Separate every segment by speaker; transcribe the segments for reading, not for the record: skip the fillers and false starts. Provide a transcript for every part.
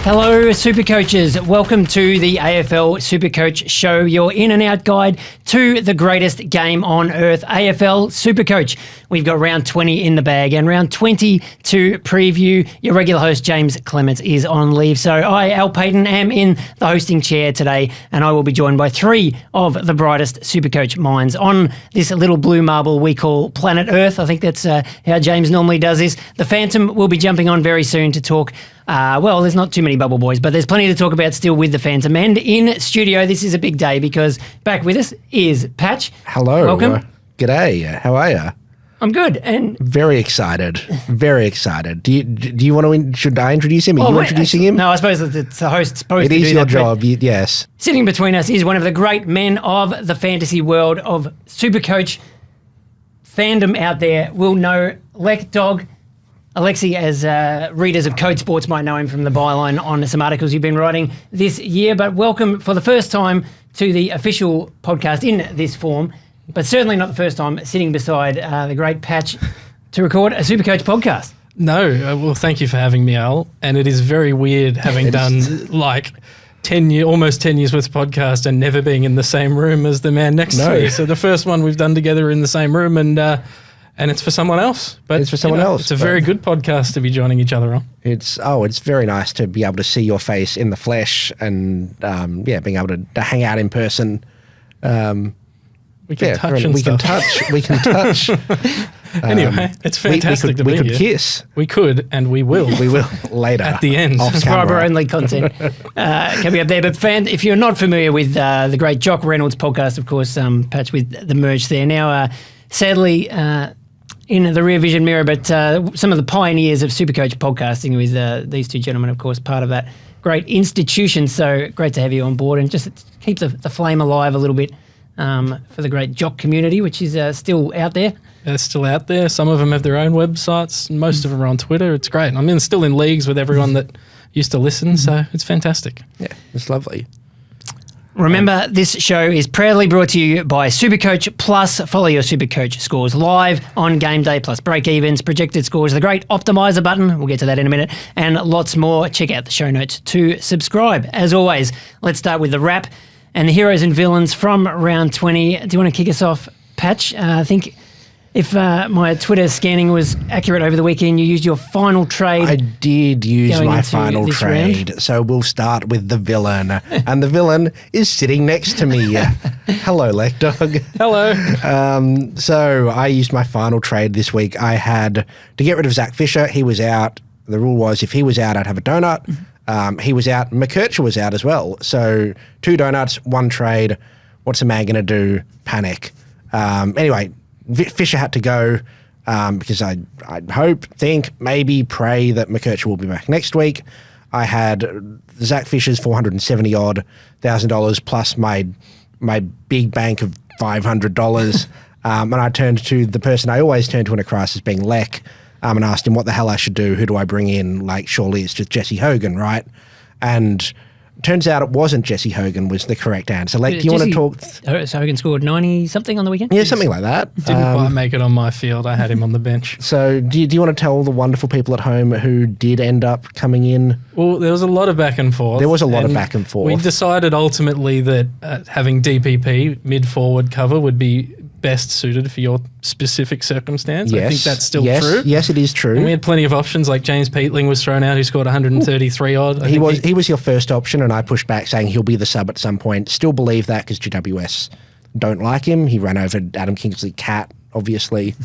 Speaker 1: Hello, SuperCoaches. Welcome to the AFL SuperCoach Show, your in and out guide to the greatest game on earth, AFL SuperCoach. We've got round 20 in the bag and round 20 to preview. Your regular host, James Clements, is on leave. So I, Al Paton, am in the hosting chair today, and I will be joined by three of the brightest SuperCoach minds on this little blue marble we call planet Earth. I think that's how James normally does this. The Phantom will be jumping on very soon to talk. Well, there's not too many bubble boys, but there's plenty to talk about still with the Phantom. And in studio, this is a big day because back with us is Patch.
Speaker 2: Hello.
Speaker 1: Welcome.
Speaker 2: G'day. How are you?
Speaker 1: I'm good. And
Speaker 2: very excited. Very excited. Do you want to? Should I introduce him? Are you introducing him?
Speaker 1: No, I suppose it's the host supposed to do that.
Speaker 2: It is your job. Yes.
Speaker 1: Sitting between us is one of the great men of the fantasy world of SuperCoach fandom out there. Will know Lekdog. Alexi, as readers of Code Sports might know him from the byline on some articles you've been writing this year, but welcome for the first time to the official podcast in this form, but certainly not the first time sitting beside the great Patch to record a SuperCoach podcast.
Speaker 3: No, well, thank you for having me, Al. And it is very weird having done like 10 years, almost 10 years worth of podcast and never being in the same room as the man next to me. So the first one we've done together in the same room, and it's for someone else. But
Speaker 2: it's for someone else.
Speaker 3: It's a very good podcast to be joining each other on.
Speaker 2: It's very nice to be able to see your face in the flesh and being able to hang out in person.
Speaker 3: We can touch and stuff.
Speaker 2: We can touch.
Speaker 3: Anyway, it's fantastic to be here.
Speaker 2: We could kiss.
Speaker 3: We could, and we will.
Speaker 2: We will later.
Speaker 3: At the end.
Speaker 1: Subscriber-only content coming up there. But if you're not familiar with the great Jock Reynolds podcast, of course, Patch with the merch there. Now, sadly, in the rear vision mirror, but some of the pioneers of SuperCoach podcasting with these two gentlemen, of course, part of that great institution. So great to have you on board and just keep the flame alive a little bit for the great Jock community, which is still out there.
Speaker 3: They're still out there. Some of them have their own websites. Most of them are on Twitter. It's great. I'm still in leagues with everyone that used to listen, so it's fantastic.
Speaker 2: Yeah, it's lovely.
Speaker 1: Remember, this show is proudly brought to you by SuperCoach Plus. Follow your SuperCoach scores live on game day, plus break-evens, projected scores, the great optimizer button. We'll get to that in a minute, and lots more. Check out the show notes to subscribe. As always, let's start with the wrap and the heroes and villains from round 20. Do you want to kick us off, Patch? I think if my Twitter scanning was accurate over the weekend, you used your final trade.
Speaker 2: I did use my final trade.
Speaker 1: Round.
Speaker 2: So we'll start with the villain. And the villain is sitting next to me. Hello, Lekdog.
Speaker 3: Hello.
Speaker 2: So I used my final trade this week. I had to get rid of Zach Fisher. He was out. The rule was if he was out, I'd have a donut. He was out. McKercher was out as well. So 2 donuts, 1 trade. What's a man going to do? Panic. Anyway, Fisher had to go because I think, maybe pray that McKercher will be back next week. I had Zach Fisher's $470,000 plus my big bank of $500. And I turned to the person I always turn to in a crisis, being Lek, and asked him what the hell I should do. Who do I bring in? Like, surely it's just Jesse Hogan, right? And turns out it wasn't Jesse Hogan was the correct answer. Like, do you want to talk?
Speaker 1: So Hogan scored 90-something on the weekend?
Speaker 2: Yeah, something like that.
Speaker 3: Didn't quite make it on my field. I had him on the bench.
Speaker 2: So do you want to tell the wonderful people at home who did end up coming in?
Speaker 3: Well, there was a lot of back and forth.
Speaker 2: We
Speaker 3: decided ultimately that having DPP, mid-forward cover, would be best suited for your specific circumstance.
Speaker 2: Yes.
Speaker 3: I think that's still true.
Speaker 2: Yes, it is true.
Speaker 3: And we had plenty of options, like James Peatling was thrown out, who scored 133 odd.
Speaker 2: He was your first option, and I pushed back saying he'll be the sub at some point. Still believe that because GWS don't like him. He ran over Adam Kingsley Cat, obviously.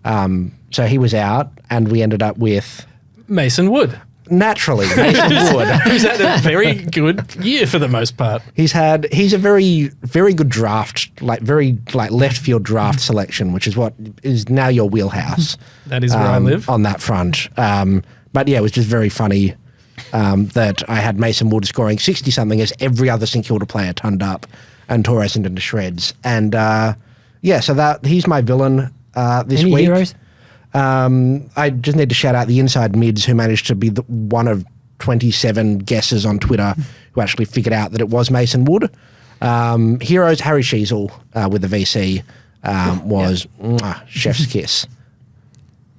Speaker 2: So he was out, and we ended up with
Speaker 3: Mason Wood.
Speaker 2: Naturally, Mason Wood,
Speaker 3: who's had a very good year for the most part.
Speaker 2: He's a very, very good draft, very left field draft selection, which is what is now your wheelhouse.
Speaker 3: That is where I live
Speaker 2: on that front. But yeah, it was just very funny that I had Mason Wood scoring 60 something as every other St Kilda player turned up and tore Essendon to shreds. And so he's my villain this week.
Speaker 1: Any heroes?
Speaker 2: I just need to shout out the inside mids who managed to be one of 27 guesses on Twitter who actually figured out that it was Mason Wood. Heroes, Harry Sheasel with the VC was chef's kiss.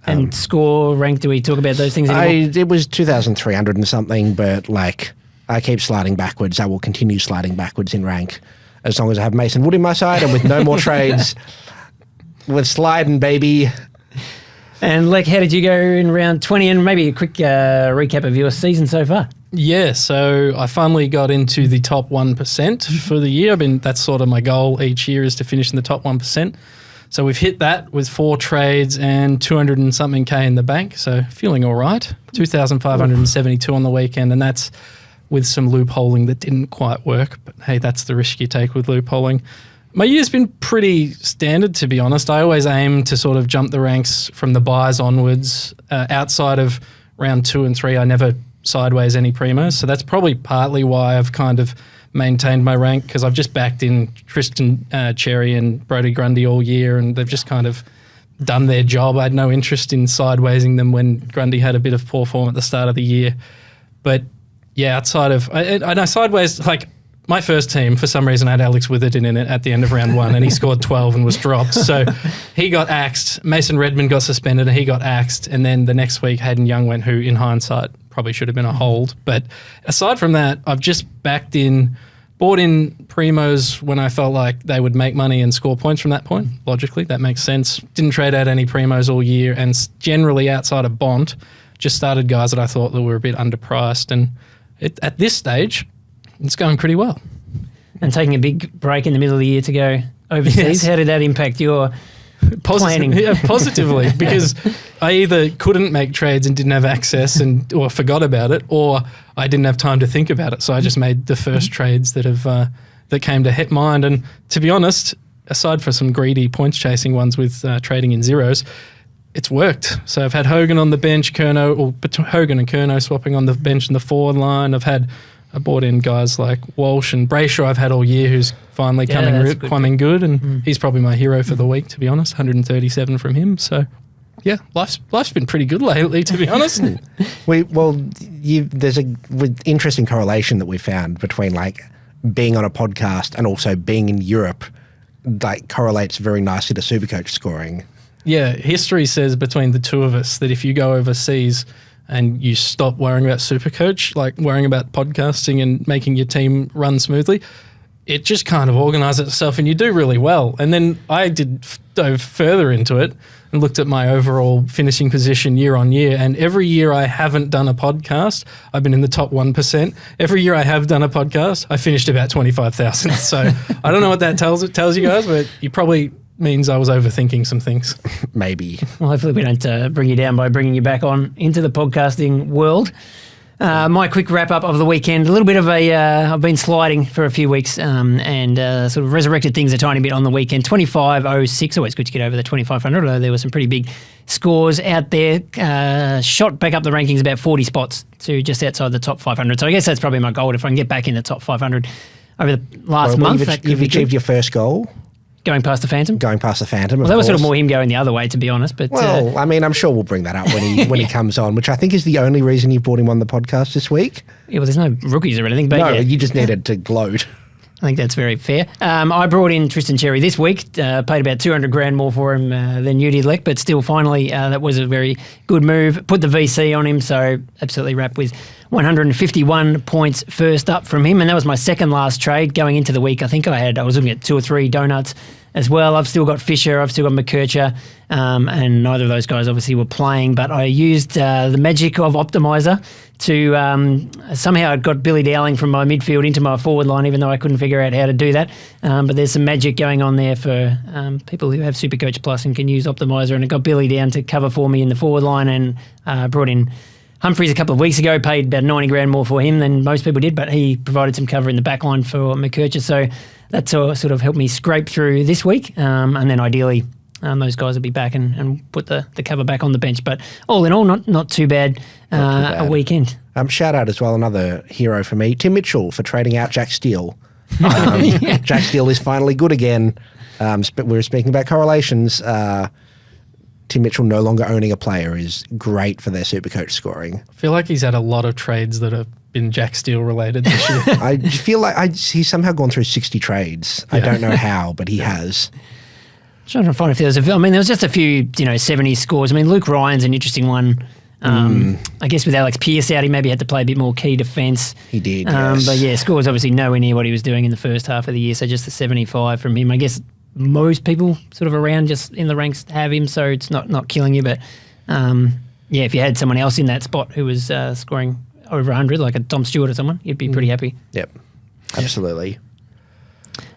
Speaker 1: And score, rank, do we talk about those things anymore?
Speaker 2: It was 2,300 and something, but like I keep sliding backwards. I will continue sliding backwards in rank as long as I have Mason Wood in my side and with no more trades. We're sliding, baby.
Speaker 1: And Lek, how did you go in round 20? And maybe a quick recap of your season so far.
Speaker 3: Yeah, so I finally got into the top 1% for the year. That's sort of my goal each year is to finish in the top 1%. So we've hit that with 4 trades and 200 and something K in the bank. So feeling all right. 2,572 on the weekend, and that's with some loopholing that didn't quite work. But hey, that's the risk you take with loopholing. My year's been pretty standard, to be honest. I always aim to sort of jump the ranks from the buys onwards. Outside of round 2 and 3, I never sideways any primos. So that's probably partly why I've kind of maintained my rank, because I've just backed in Tristan Cherry and Brodie Grundy all year, and they've just kind of done their job. I had no interest in sidewaysing them when Grundy had a bit of poor form at the start of the year. But yeah, outside of, I know sideways, like my first team, for some reason I had Alex Witherden in it at the end of round 1 and he scored 12 and was dropped. So he got axed. Mason Redmond got suspended and he got axed. And then the next week Hayden Young went, who in hindsight probably should have been a hold. But aside from that, I've just bought in primos when I felt like they would make money and score points from that point. Logically, that makes sense. Didn't trade out any primos all year, and generally outside of Bont, just started guys that I thought that were a bit underpriced. And at this stage, it's going pretty well.
Speaker 1: And taking a big break in the middle of the year to go overseas, How did that impact your planning?
Speaker 3: Yeah, positively, because I either couldn't make trades and didn't have access or forgot about it, or I didn't have time to think about it. So I just made the first trades that came to hit mind. And to be honest, aside from some greedy points chasing ones with trading in zeros, it's worked. So I've had Hogan on the bench, Hogan and Curnow swapping on the bench in the forward line. I bought in guys like Walsh and Brayshaw I've had all year, who's finally coming good, and he's probably my hero for the week, to be honest. 137 from him. So yeah, life's been pretty good lately, to be honest.
Speaker 2: There's a interesting correlation that we found between like being on a podcast and also being in Europe. Like correlates very nicely to SuperCoach scoring.
Speaker 3: Yeah, history says between the two of us that if you go overseas and you stop worrying about SuperCoach, like worrying about podcasting and making your team run smoothly, it just kind of organises itself and you do really well. And then I dove further into it and looked at my overall finishing position year on year. And every year I haven't done a podcast, I've been in the top 1%. Every year I have done a podcast, I finished about 25,000. So I don't know what that tells you guys, but you probably means I was overthinking some things.
Speaker 2: Maybe.
Speaker 1: Well, hopefully we don't bring you down by bringing you back on into the podcasting world. My quick wrap-up of the weekend, a little bit of I've been sliding for a few weeks and sort of resurrected things a tiny bit on the weekend. 25.06, always good to get over the 2,500, although there were some pretty big scores out there. Shot back up the rankings about 40 spots to just outside the top 500. So I guess that's probably my goal. If I can get back in the top 500 over the last month.
Speaker 2: You've achieved your first goal.
Speaker 1: Going past the Phantom?
Speaker 2: Going past the Phantom,
Speaker 1: Well, that was sort of more him going the other way, to be honest. But
Speaker 2: I mean, I'm sure we'll bring that up when he comes on, which I think is the only reason you brought him on the podcast this week.
Speaker 1: Yeah, well, there's no rookies or anything. But
Speaker 2: no,
Speaker 1: yeah.
Speaker 2: You just needed to gloat.
Speaker 1: I think that's very fair. I brought in Tristan Cherry this week, paid about 200 grand more for him than you did, Lek, but still finally that was a very good move. Put the VC on him, so absolutely wrapped with 151 points first up from him, and that was my second last trade going into the week. I think I was looking at 2 or 3 donuts as well. I've still got Fisher, I've still got McKercher, and neither of those guys obviously were playing, but I used the magic of Optimizer to somehow I got Billy Dowling from my midfield into my forward line, even though I couldn't figure out how to do that. But there's some magic going on there for people who have SuperCoach Plus and can use Optimizer, and it got Billy down to cover for me in the forward line, and brought in Humphreys a couple of weeks ago, paid about 90 grand more for him than most people did, but he provided some cover in the back line for McKercher. So that sort of helped me scrape through this week. And then ideally, those guys will be back and put the cover back on the bench. But all in all, not too bad, a weekend.
Speaker 2: Shout out as well, another hero for me, Tim Michell, for trading out Jack Steele. Jack Steele is finally good again. We were speaking about correlations. Tim Michell no longer owning a player is great for their SuperCoach scoring.
Speaker 3: I feel like he's had a lot of trades that have been Jack Steele related this year.
Speaker 2: I feel like he's somehow gone through 60 trades. Yeah. I don't know how, but he has.
Speaker 1: Trying to find if there was there was just a few, 70 scores. I mean, Luke Ryan's an interesting one. I guess with Alex Pearce out, he maybe had to play a bit more key defence.
Speaker 2: He did, yes.
Speaker 1: But yeah, scores obviously nowhere near what he was doing in the first half of the year. So just the 75 from him. I guess most people sort of around just in the ranks have him, so it's not killing you. But if you had someone else in that spot who was scoring over 100, like a Tom Stewart or someone, you'd be pretty happy.
Speaker 2: Yep, absolutely.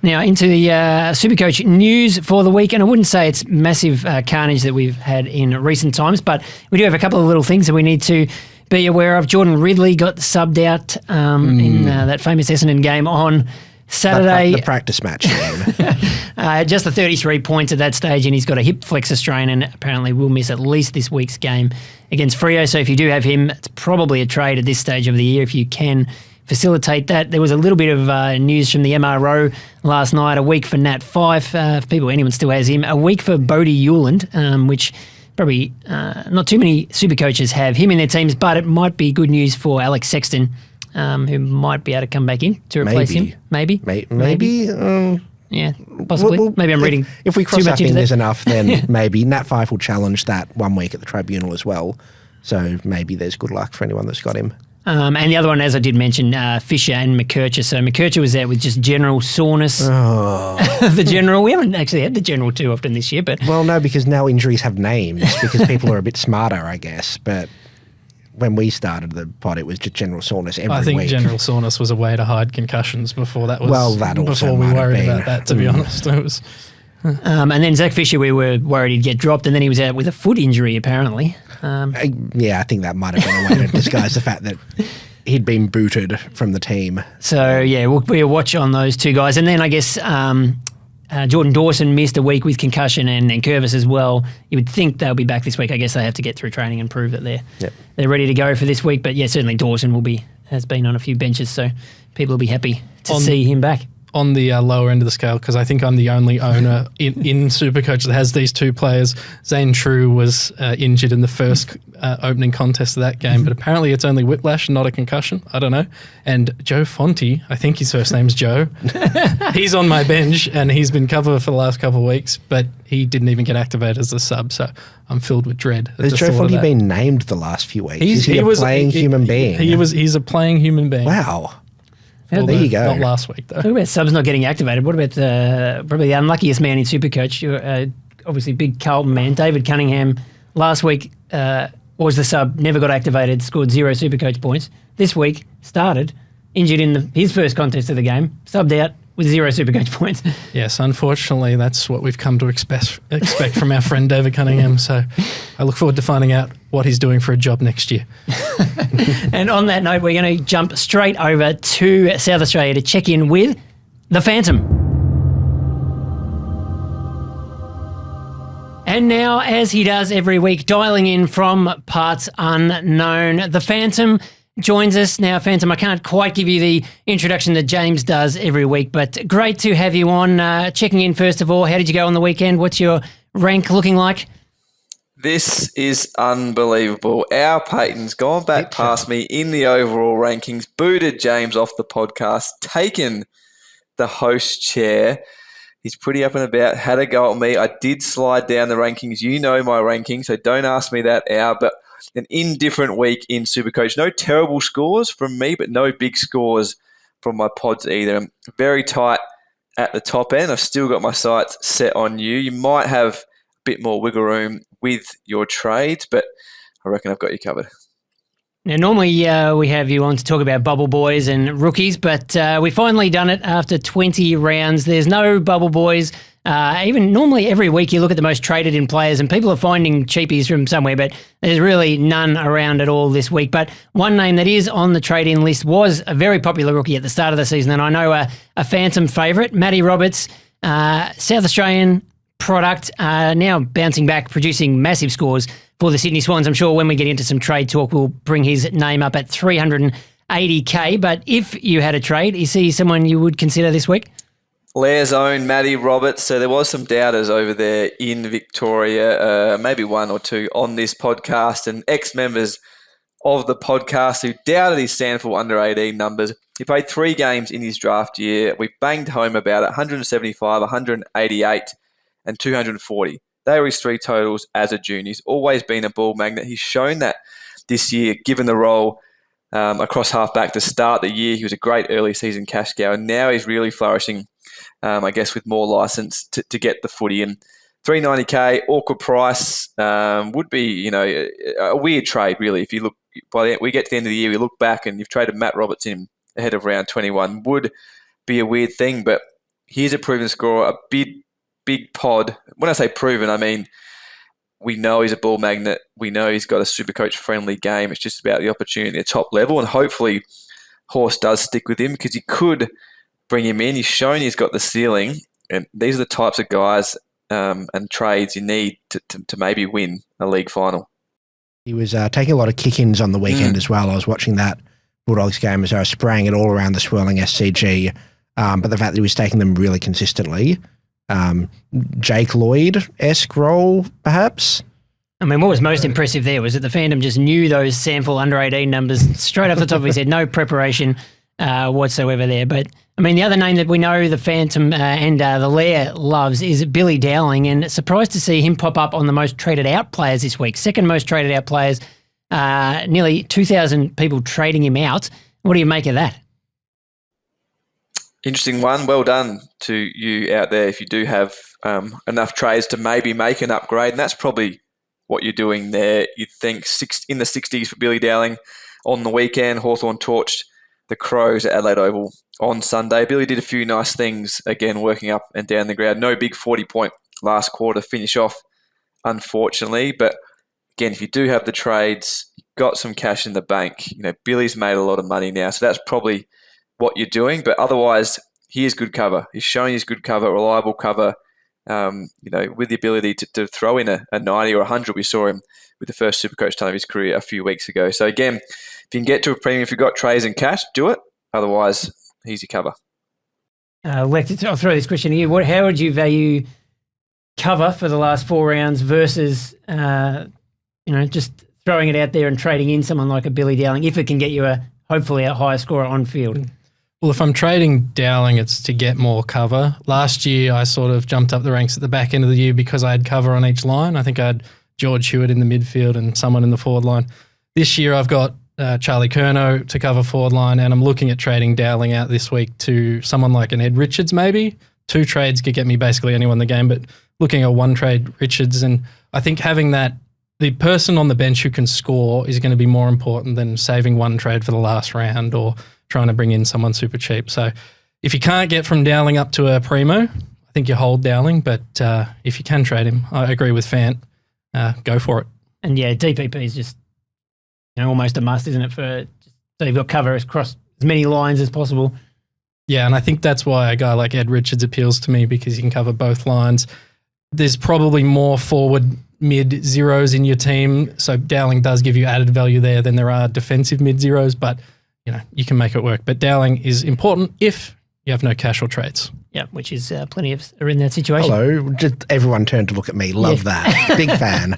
Speaker 1: Now into the SuperCoach news for the week, and I wouldn't say it's massive carnage that we've had in recent times, but we do have a couple of little things that we need to be aware of. Jordan Ridley got subbed out in that famous Essendon game on Saturday.
Speaker 2: The practice match game.
Speaker 1: Just the 33 points at that stage, and he's got a hip flexor strain and apparently will miss at least this week's game against Freo. So if you do have him, it's probably a trade at this stage of the year if you can facilitate that. There was a little bit of news from the MRO last night, a week for Nat Fyfe, anyone still has him, a week for Bodie Hewland, which probably not too many Supercoaches have him in their teams, but it might be good news for Alex Sexton, who might be able to come back in to replace him. Maybe. Yeah, possibly. Maybe I'm reading.
Speaker 2: If we cross our fingers enough, then maybe Nat Fyfe will challenge that 1 week at the tribunal as well. So maybe there's good luck for anyone that's got him.
Speaker 1: And the other one, as I did mention, Fisher and McKercher. So McKercher was out with just general soreness.
Speaker 2: Oh.
Speaker 1: The general. We haven't actually had the general too often this year, but
Speaker 2: well, no, because now injuries have names because people are a bit smarter, I guess. But when we started the pod, it was just general soreness every week.
Speaker 3: I think general soreness was a way to hide concussions before that was.
Speaker 2: Well, that also
Speaker 3: before we
Speaker 2: might
Speaker 3: worried
Speaker 2: have been.
Speaker 3: about that. To be honest, it was.
Speaker 1: And then Zach Fisher, we were worried he'd get dropped, and then he was out with a foot injury apparently.
Speaker 2: I think that might have been a way to disguise the fact that he'd been booted from the team.
Speaker 1: So, yeah, we'll be a watch on those two guys. And then I guess Jordan Dawson missed a week with concussion and Curvis as well. You would think they'll be back this week. I guess they have to get through training and prove that they're ready to go for this week. But, yeah, certainly Dawson has been on a few benches, so people will be happy to see him back.
Speaker 3: On the lower end of the scale, because I think I'm the only owner in SuperCoach that has these two players. Zane True was injured in the first opening contest of that game, but apparently it's only whiplash, not a concussion. I don't know. And Joe Fonte, I think his first name's Joe, he's on my bench and he's been covered for the last couple of weeks, but he didn't even get activated as a sub, so I'm filled with dread.
Speaker 2: Has Joe Fonte been named the last few weeks? Is he a playing human being?
Speaker 3: He's a playing human being.
Speaker 2: Wow.
Speaker 3: Well,
Speaker 2: there you go.
Speaker 3: Not last week, though.
Speaker 1: Talk about subs not getting activated. What about probably the unluckiest man in SuperCoach? You're obviously big Carlton man. David Cunningham last week was the sub, never got activated, scored 0 SuperCoach points. This week started, injured in his first contest of the game, subbed out with 0 SuperCoach points.
Speaker 3: Yes, unfortunately, that's what we've come to expect from our friend David Cunningham. So I look forward to finding out what he's doing for a job next year.
Speaker 1: And on that note, we're going to jump straight over to South Australia to check in with the Phantom. And now, as he does every week, dialing in from parts unknown, the Phantom joins us. Now, Phantom, I can't quite give you the introduction that James does every week, but great to have you on. Checking in, first of all, how did you go on the weekend? What's your rank looking like?
Speaker 4: This is unbelievable. Our Paton's gone back past me in the overall rankings, booted James off the podcast, taken the host chair. He's pretty up and about, had a go at me. I did slide down the rankings. You know my rankings, so don't ask me that now. But an indifferent week in SuperCoach. No terrible scores from me, but no big scores from my pods either. I'm very tight at the top end. I've still got my sights set on you. You might have a bit more wiggle room with your trades, but I reckon I've got you covered.
Speaker 1: Now, normally we have you on to talk about bubble boys and rookies, but we've finally done it after 20 rounds. There's no bubble boys. Even normally every week you look at the most traded in players and people are finding cheapies from somewhere, but there's really none around at all this week. But one name that is on the trade-in list was a very popular rookie at the start of the season, and I know a Phantom favourite, Matty Roberts, South Australian product, now bouncing back, producing massive scores for the Sydney Swans. I'm sure when we get into some trade talk, we'll bring his name up at 380K. But if you had a trade, is he someone you would consider this week?
Speaker 4: Lair's own Matty Roberts. So there was some doubters over there in Victoria, maybe one or two on this podcast, and ex-members of the podcast who doubted his Sanford under-18 numbers. He played 3 games in his draft year. We banged home about 175, 188, and 240. They were his 3 totals as a junior. He's always been a ball magnet. He's shown that this year, given the role across halfback to start the year. He was a great early season cash cow, and now he's really flourishing, I guess, with more license to get the footy. And $390K, awkward price, would be, a weird trade, really. If you look, we get to the end of the year, we look back and you've traded Matt Roberts in ahead of round 21, would be a weird thing. But he's a proven scorer, a big pod. When I say proven, I mean, we know he's a ball magnet. We know he's got a SuperCoach friendly game. It's just about the opportunity at top level. And hopefully Horse does stick with him, because he could bring him in. He's shown he's got the ceiling. And these are the types of guys and trades you need to maybe win a league final.
Speaker 2: He was taking a lot of kick-ins on the weekend as well. I was watching that Bulldogs game as I was spraying it all around the swirling SCG. But the fact that he was taking them really consistently, Jake Lloyd-esque role, perhaps?
Speaker 1: I mean, what was most impressive there was that the Phantom just knew those sample under-18 numbers straight off the top of his head. No preparation whatsoever there. But, I mean, the other name that we know the Phantom and the Lair loves is Billy Dowling, and surprised to see him pop up on the most traded out players this week. Second most traded out players, nearly 2,000 people trading him out. What do you make of that?
Speaker 4: Interesting one. Well done to you out there if you do have enough trades to maybe make an upgrade, and that's probably what you're doing there. You'd think in the 60s for Billy Dowling on the weekend. Hawthorn torched the Crows at Adelaide Oval on Sunday. Billy did a few nice things, again, working up and down the ground. No big 40-point last quarter finish off, unfortunately. But again, if you do have the trades, you've got some cash in the bank. Billy's made a lot of money now, so that's probably what you're doing. But otherwise, he is good cover. He's showing he's good cover, reliable cover, with the ability to throw in a 90 or 100. We saw him with the first SuperCoach ton of his career a few weeks ago. So again, if you can get to a premium, if you've got trades and cash, do it. Otherwise, he's your cover.
Speaker 1: Lex, I'll throw this question to you. How would you value cover for the last 4 rounds versus, just throwing it out there and trading in someone like a Billy Dowling if it can get you hopefully a higher scorer on field?
Speaker 3: Well, if I'm trading Dowling, it's to get more cover. Last year, I sort of jumped up the ranks at the back end of the year because I had cover on each line. I think I had George Hewitt in the midfield and someone in the forward line. This year, I've got Charlie Curnow to cover forward line, and I'm looking at trading Dowling out this week to someone like an Ed Richards maybe. 2 trades could get me basically anyone in the game, but looking at 1 trade, Richards, and I think having that, the person on the bench who can score is going to be more important than saving 1 trade for the last round or trying to bring in someone super cheap. So if you can't get from Dowling up to a primo, I think you hold Dowling, but if you can trade him, I agree with Fant, go for it. And
Speaker 1: yeah, DPP is just almost a must, isn't it, so you've got cover across as many lines as possible.
Speaker 3: Yeah, and I think that's why a guy like Ed Richards appeals to me, because he can cover both lines. There's probably more forward mid zeros in your team, so Dowling does give you added value there than there are defensive mid zeros, but you can make it work. But Dowling is important if you have no cash or trades.
Speaker 1: Yeah, which is plenty of are in that situation.
Speaker 2: Hello, just everyone turned to look at me. Love that. Big fan.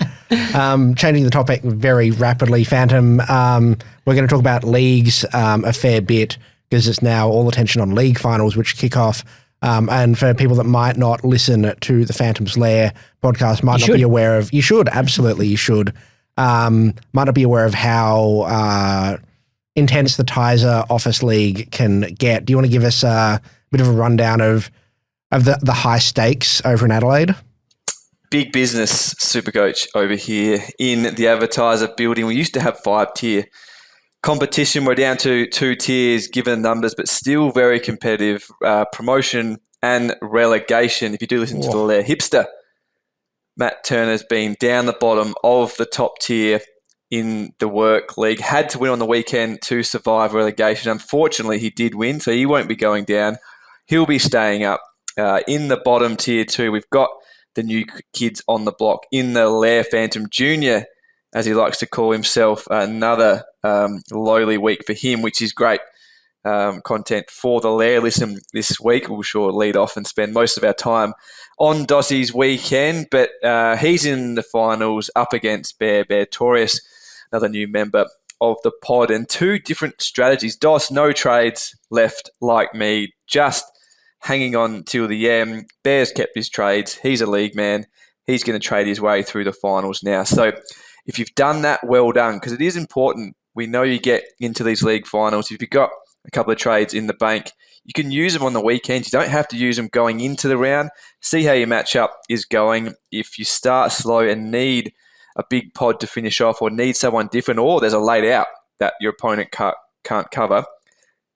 Speaker 2: Changing the topic very rapidly, Phantom, we're going to talk about leagues a fair bit, because it's now all attention on league finals, which kick off. And for people that might not listen to the Phantom's Lair podcast, might not be aware of, you should, absolutely you should, might not be aware of how intense the Tizer Office League can get. Do you want to give us a bit of a rundown of the high stakes over in Adelaide?
Speaker 4: Big business, SuperCoach over here in the Advertiser building. We used to have 5-tier competition. We're down to 2 tiers given the numbers, but still very competitive. Promotion and relegation. If you do listen to the Lair Hipster, Matt Turner's been down the bottom of the top tier in the work league. Had to win on the weekend to survive relegation. Unfortunately, he did win, so he won't be going down. He'll be staying up. In the bottom tier 2, we've got the new kids on the block in the Lair Phantom Junior, as he likes to call himself. Another lowly week for him, which is great content for the Lair. Listen, this week we'll sure lead off and spend most of our time on Dossie's weekend, but he's in the finals up against Bear Torius, another new member of the pod, and 2 different strategies. Doss, no trades left like me, just hanging on till the end. Bears kept his trades. He's a league man. He's going to trade his way through the finals now. So if you've done that, well done, because it is important. We know you get into these league finals. If you've got a couple of trades in the bank, you can use them on the weekends. You don't have to use them going into the round. See how your matchup is going. If you start slow and need a big pod to finish off, or need someone different, or there's a late out that your opponent can't cover,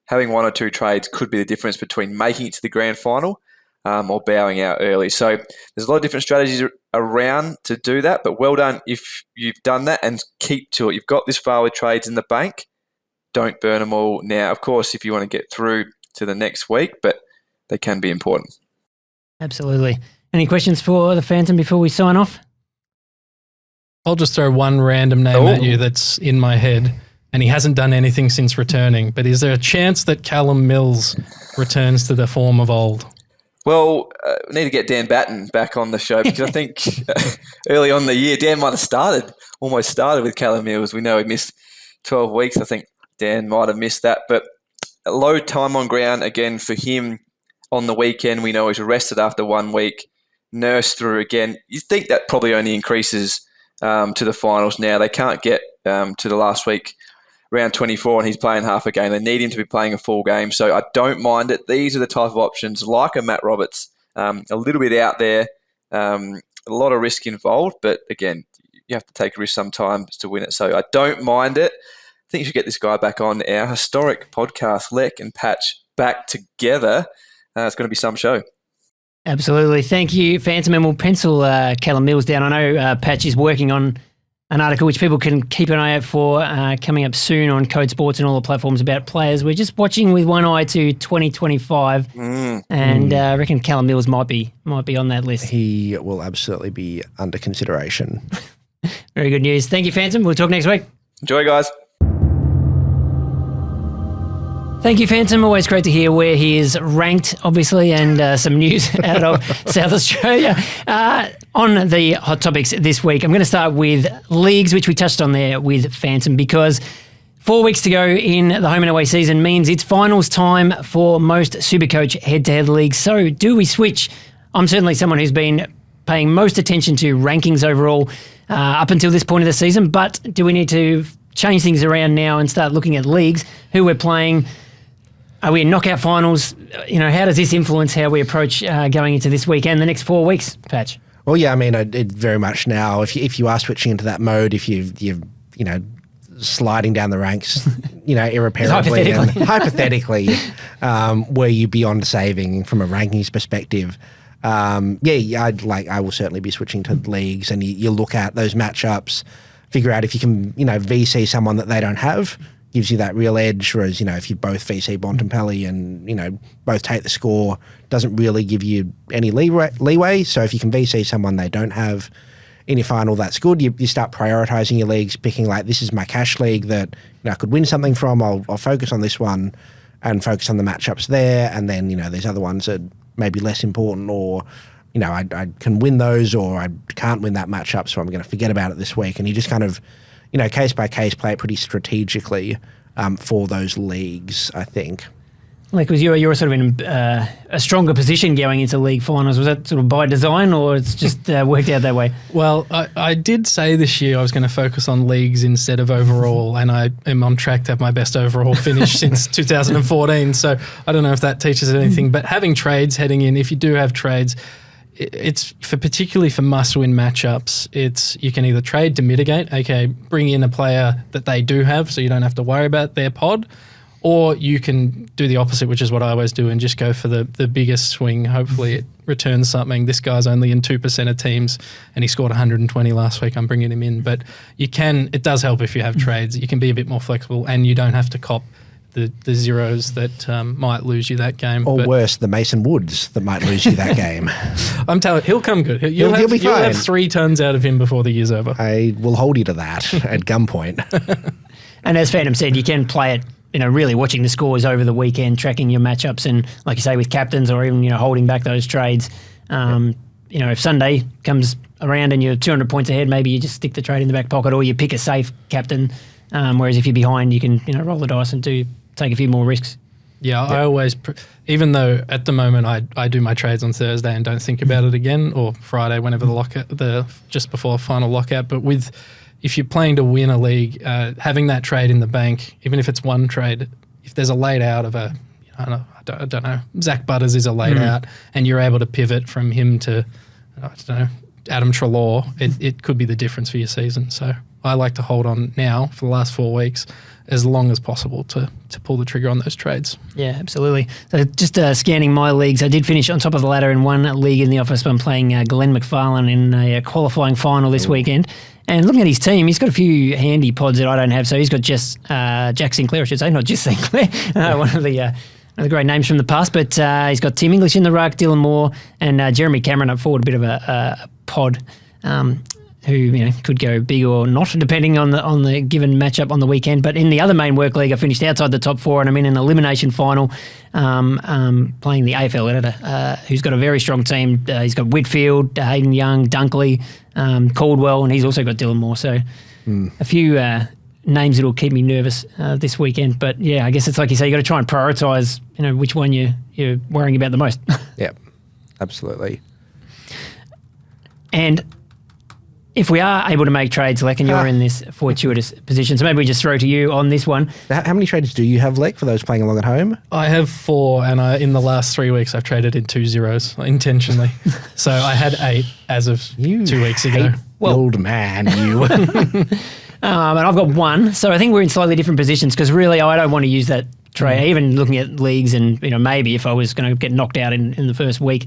Speaker 4: having one or two trades could be the difference between making it to the grand final or bowing out early. So there's a lot of different strategies around to do that, but well done if you've done that, and keep to it. You've got this far with trades in the bank. Don't burn them all now. Of course, if you want to get through to the next week, but they can be important.
Speaker 1: Absolutely. Any questions for the Phantom before we sign off?
Speaker 3: I'll just throw one random name at you that's in my head, and he hasn't done anything since returning, but is there a chance that Callum Mills returns to the form of old?
Speaker 4: Well, we need to get Dan Batten back on the show, because I think early on in the year, Dan might have almost started with Callum Mills. We know he missed 12 weeks. I think Dan might have missed that, but a low time on ground again for him on the weekend. We know he's rested after 1 week, nursed through again. You think that probably only increases to the finals now. They can't get to the last week, round 24, and he's playing half a game. They need him to be playing a full game, so I don't mind it. These are the type of options, like a Matt Roberts, a little bit out there, a lot of risk involved, but again, you have to take a risk sometimes to win it, so I don't mind it. I think you should get this guy back on our historic podcast, Lek and Patch, back together. It's going to be some show.
Speaker 1: Absolutely. Thank you, Phantom, and we'll pencil Callum Mills down. I know Patch is working on an article which people can keep an eye out for coming up soon on Code Sports and all the platforms about players. We're just watching with one eye to 2025, and I reckon Callum Mills might be on that list.
Speaker 2: He will absolutely be under consideration.
Speaker 1: Very good news. Thank you, Phantom. We'll talk next week.
Speaker 4: Enjoy, guys.
Speaker 1: Thank you, Phantom. Always great to hear where he is ranked, obviously, and some news out of South Australia. On the hot topics this week, I'm going to start with leagues, which we touched on there with Phantom, because 4 weeks to go in the home and away season means it's finals time for most SuperCoach head-to-head leagues. So do we switch? I'm certainly someone who's been paying most attention to rankings overall up until this point of the season, but do we need to change things around now and start looking at leagues, who we're playing? Are we in knockout finals? You know, how does this influence how we approach going into this week and the next 4 weeks, Patch?
Speaker 2: Well, yeah, I mean, it very much now. If you are switching into that mode, if you're sliding down the ranks, irreparably, hypothetically, were you beyond saving from a rankings perspective? I will certainly be switching to leagues, and you look at those matchups, figure out if you can, VC someone that they don't have. Gives you that real edge, whereas, if you both VC Bontempelli and, both take the score, doesn't really give you any leeway. So if you can VC someone they don't have in your final, that's good. You start prioritising your leagues, picking this is my cash league that I could win something from. I'll focus on this one and focus on the matchups there. And then, there's other ones that may be less important, or, I can win those, or I can't win that matchup, so I'm going to forget about it this week. And you just kind of, case by case, play it pretty strategically for those leagues, I think.
Speaker 1: Was you're sort of in a stronger position going into league finals. Was that sort of by design, or it's just worked out that way?
Speaker 3: Well, I did say this year I was going to focus on leagues instead of overall, and I am on track to have my best overall finish since 2014. So I don't know if that teaches anything, but having trades heading in, if you do have trades, it's particularly for must-win matchups. You can either trade to mitigate, bring in a player that they do have, so you don't have to worry about their pod, or you can do the opposite, which is what I always do, and just go for the biggest swing. Hopefully it returns something. This guy's only in 2% of teams, and he scored 120 last week. I'm bringing him in, but it does help if you have trades. You can be a bit more flexible, and you don't have to cop the zeros that might lose you that game.
Speaker 2: Or worse, the Mason Woods that might lose you that game.
Speaker 3: I'm telling you, he'll come good. He'll be fine. You'll have 3 tons out of him before the year's over.
Speaker 2: I will hold you to that at gunpoint.
Speaker 1: And as Phantom said, you can play it, really watching the scores over the weekend, tracking your matchups, and like you say, with captains, or even, holding back those trades. If Sunday comes around and you're 200 points ahead, maybe you just stick the trade in the back pocket, or you pick a safe captain. Whereas if you're behind, you can, roll the dice and take a few more risks.
Speaker 3: Yeah, I always, even though at the moment I do my trades on Thursday and don't think about it again, or Friday whenever just before final lockout. But if you're playing to win a league, having that trade in the bank, even if it's one trade, if there's a laid out of I don't know, Zach Butters is a laid out, and you're able to pivot from him to, I don't know, Adam Treloar, it could be the difference for your season. So I like to hold on now for the last 4 weeks as long as possible to pull the trigger on those trades.
Speaker 1: Yeah, absolutely. So just scanning my leagues, I did finish on top of the ladder in one league in the office, but I'm playing Glenn McFarlane in a qualifying final this weekend. And looking at his team, he's got a few handy pods that I don't have. So he's got Jack Sinclair, I should say, not just Sinclair, one of the great names from the past. But he's got Tim English in the ruck, Dylan Moore, and Jeremy Cameron up forward, a bit of a pod. Who could go big or not, depending on the given matchup on the weekend. But in the other main work league, I finished outside the top 4, and I'm in an elimination final, playing the AFL editor, who's got a very strong team. He's got Whitfield, Hayden Young, Dunkley, Caldwell, and he's also got Dylan Moore. So a few names that will keep me nervous this weekend. But yeah, I guess it's like you say, you got to try and prioritise, which one you're worrying about the most.
Speaker 2: Yep, absolutely.
Speaker 1: And if we are able to make trades, Lek, and you're in this fortuitous position, so maybe we just throw to you on this one.
Speaker 2: How many trades do you have, Lek, for those playing along at home?
Speaker 3: I have 4, and in the last 3 weeks, I've traded in 2 zeros intentionally. So I had 8 as of 2 weeks ago.
Speaker 2: Old man, you.
Speaker 1: And I've got 1. So I think we're in slightly different positions because really I don't want to use that trade. Even looking at leagues and, maybe if I was going to get knocked out in the first week,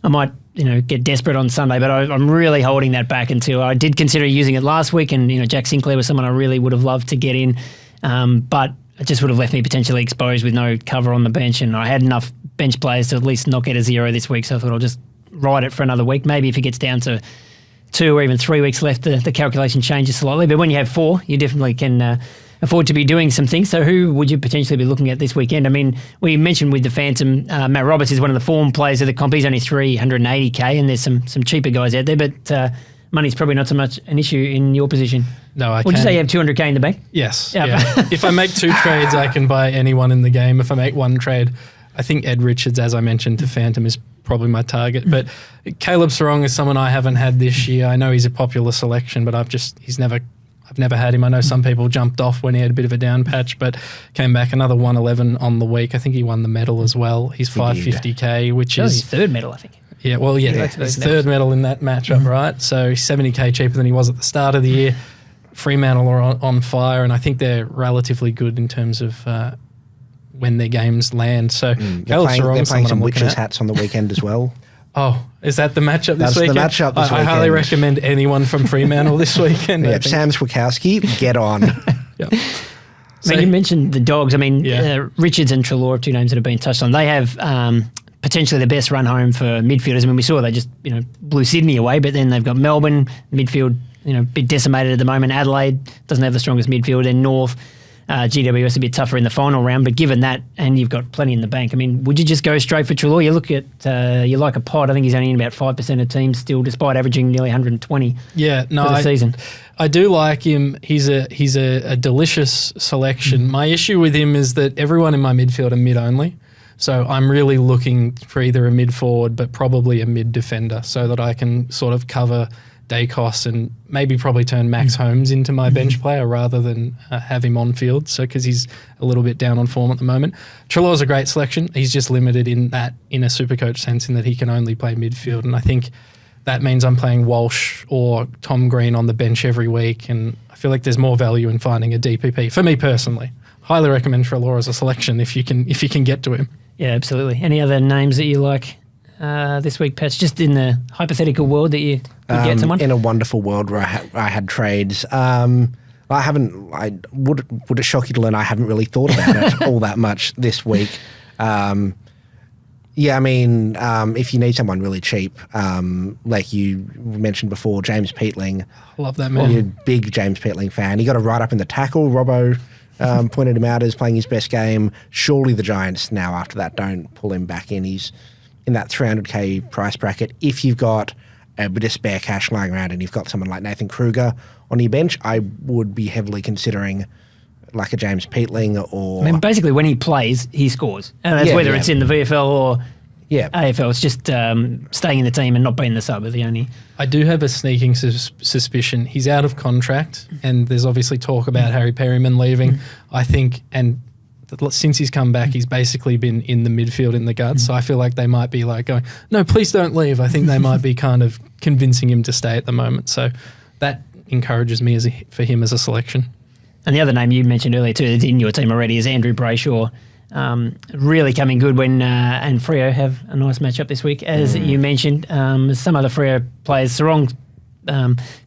Speaker 1: I might, get desperate on Sunday, but I'm really holding that back until I did consider using it last week. And, Jack Sinclair was someone I really would have loved to get in. But it just would have left me potentially exposed with no cover on the bench. And I had enough bench players to at least not get a 0 this week. So I thought I'll just ride it for another week. Maybe if it gets down to 2 or even 3 weeks left, the calculation changes slightly. But when you have 4, you definitely can afford to be doing some things. So who would you potentially be looking at this weekend? I mean, we mentioned with the Phantom, Matt Roberts is one of the form players of the comp. He's only $380K, and there's some cheaper guys out there, but money's probably not so much an issue in your position.
Speaker 3: No, I
Speaker 1: Would you say you have $200K in the bank?
Speaker 3: Yes. Yeah. If I make 2 trades, I can buy anyone in the game. If I make 1 trade, I think Ed Richards, as I mentioned, to Phantom is probably my target. But Caleb Sarong is someone I haven't had this year. I know he's a popular selection, but I've never had him. I know some people jumped off when he had a bit of a down patch, but came back another 111 on the week. I think he won the medal as well. He's $550K, which is
Speaker 1: his 3rd medal, I think.
Speaker 3: Yeah, well, his 3rd medal in that matchup, right? So he's $70K cheaper than he was at the start of the year. Fremantle are on fire, and I think they're relatively good in terms of when their games land. So
Speaker 2: they're playing some witches' hats on the weekend as well.
Speaker 3: Oh, is that the matchup this weekend?
Speaker 2: That's the matchup this weekend.
Speaker 3: I highly recommend anyone from Fremantle this weekend.
Speaker 2: Yeah, Sam Swikowski, get on.
Speaker 3: Yep.
Speaker 1: So, you mentioned the Dogs. I mean, Richards and Treloar are 2 names that have been touched on. They have potentially the best run home for midfielders. I mean, we saw they just blew Sydney away, but then they've got Melbourne midfield, a bit decimated at the moment. Adelaide doesn't have the strongest midfield, and North. GWS a bit tougher in the final round, but given that, and you've got plenty in the bank, I mean, would you just go straight for Treloar? You look at, you like a pod, I think he's only in about 5% of teams still, despite averaging nearly 120 for the season.
Speaker 3: I do like him. He's a delicious selection. My issue with him is that everyone in my midfield are mid-only, so I'm really looking for either a mid-forward, but probably a mid-defender, so that I can sort of cover Dacos and maybe probably turn Max Holmes into my bench player rather than have him on field. So because he's a little bit down on form at the moment. Treloar's a great selection. He's just limited in a SuperCoach sense in that he can only play midfield. And I think that means I'm playing Walsh or Tom Green on the bench every week. And I feel like there's more value in finding a DPP for me personally. Highly recommend Treloar as a selection if you can get to him.
Speaker 1: Yeah, absolutely. Any other names that you like this week, Patch, just in the hypothetical world that you could get someone?
Speaker 2: In a wonderful world where I had trades. Would it shock you to learn I haven't really thought about it all that much this week. If you need someone really cheap, like you mentioned before, James Peatling.
Speaker 3: Love that man.
Speaker 2: You're a big James Peatling fan. He got a right up in the tackle. Robbo pointed him out as playing his best game. Surely the Giants now after that don't pull him back in. He's in that $300K price bracket. If you've got a bit of spare cash lying around and you've got someone like Nathan Kruger on your bench, I would be heavily considering like a James Peatling or...
Speaker 1: I mean, basically, when he plays, he scores. And that's whether it's in the VFL or AFL. It's just staying in the team and not being the sub are the only...
Speaker 3: I do have a sneaking suspicion. He's out of contract, and there's obviously talk about Harry Perryman leaving. I think, and since he's come back, he's basically been in the midfield in the guts. So I feel like they might be like going, no, please don't leave. I think they might be kind of convincing him to stay at the moment. So that encourages me for him as a selection.
Speaker 1: And the other name you mentioned earlier too, that's in your team already, is Andrew Brayshaw. Really coming good when and Freo have a nice matchup this week, as you mentioned. Some other Freo players, Sarong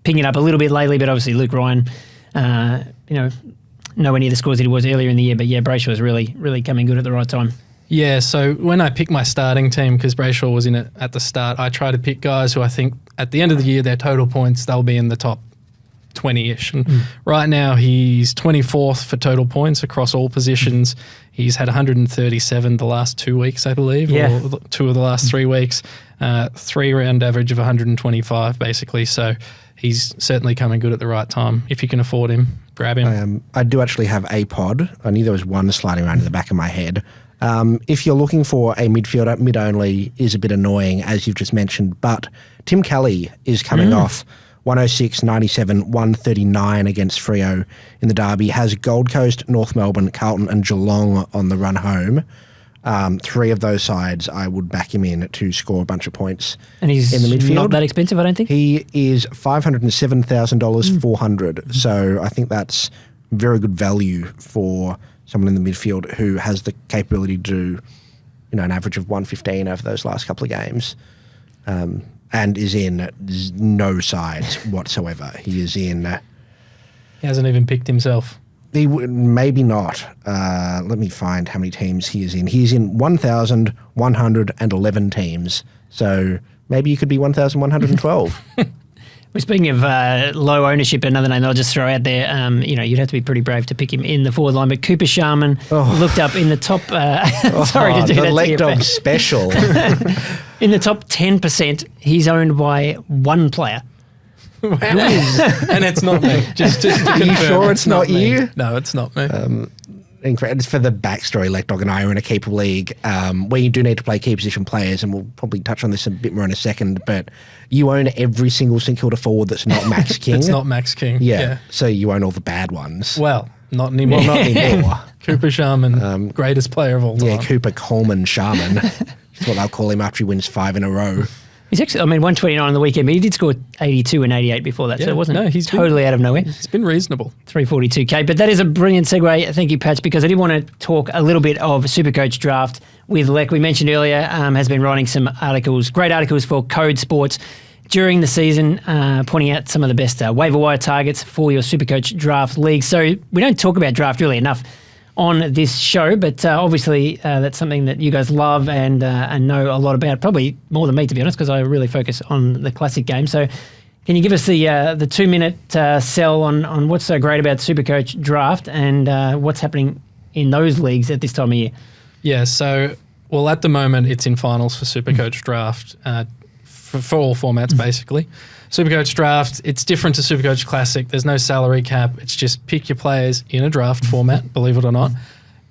Speaker 1: picking up a little bit lately, but obviously Luke Ryan, nowhere near the scores that he was earlier in the year. But Brayshaw is really coming good at the right time.
Speaker 3: Yeah, so when I pick my starting team, because Brayshaw was in it at the start, I try to pick guys who I think at the end of the year, their total points, they'll be in the top 20-ish. And right now he's 24th for total points across all positions. He's had 137 the last 2 weeks, I believe, or 2 of the last 3 weeks. 3-round average of 125, basically. So he's certainly coming good at the right time. If you can afford him, grab him.
Speaker 2: I do actually have a pod. I knew there was one sliding around in the back of my head. If you're looking for a midfielder, mid-only is a bit annoying, as you've just mentioned, but Tim Kelly is coming off 106, 97, 139 against Freo in the derby. Has Gold Coast, North Melbourne, Carlton and Geelong on the run home. 3 of those sides, I would back him in to score a bunch of points.
Speaker 1: And he's
Speaker 2: in the midfield.
Speaker 1: Not that expensive, I don't think.
Speaker 2: He is $507,000, 400. So I think that's very good value for someone in the midfield who has the capability to do, an average of 115 over those last couple of games. And is in no sides whatsoever. He is in...
Speaker 3: He hasn't even picked himself.
Speaker 2: Maybe not. Let me find how many teams he is in. He is in 1,111 teams. So maybe you could be 1,112.
Speaker 1: Well, speaking of low ownership, another name I'll just throw out there, you'd have to be pretty brave to pick him in the forward line, but Cooper Sharman looked up in the top... sorry to do that to you.
Speaker 2: The Lekdog special.
Speaker 1: In the top 10%, he's owned by one player.
Speaker 3: Wow. And it's not me. Just to confirm,
Speaker 2: Are you sure it's not you?
Speaker 3: No, it's not me.
Speaker 2: It's for the backstory, Lekdog and I are in a keeper league where you do need to play key position players, and we'll probably touch on this a bit more in a second, but you own every single St Kilda forward that's not Max King.
Speaker 3: It's not Max King.
Speaker 2: Yeah. So you own all the bad ones.
Speaker 3: Well, not anymore.
Speaker 2: Well, not anymore.
Speaker 3: Cooper Sharman, greatest player of all time.
Speaker 2: Yeah, Cooper Coleman Sharman. That's what they'll call him after he wins 5 in a row.
Speaker 1: He's actually, 129 on the weekend, but he did score 82 and 88 before that, so it wasn't totally out of nowhere.
Speaker 3: It's been reasonable.
Speaker 1: 342K, but that is a brilliant segue. Thank you, Patch, because I did want to talk a little bit of SuperCoach Draft with Lek. We mentioned earlier, has been writing some articles, great articles for Code Sports during the season, pointing out some of the best waiver wire targets for your SuperCoach Draft league. So we don't talk about draft really enough on this show, but obviously that's something that you guys love and know a lot about, probably more than me, to be honest, because I really focus on the classic game. So can you give us the 2-minute sell on what's so great about SuperCoach Draft and what's happening in those leagues at this time of year?
Speaker 3: Yeah, so, at the moment it's in finals for SuperCoach Draft for all formats, basically. SuperCoach Draft, it's different to SuperCoach Classic. There's no salary cap. It's just pick your players in a draft format, believe it or not,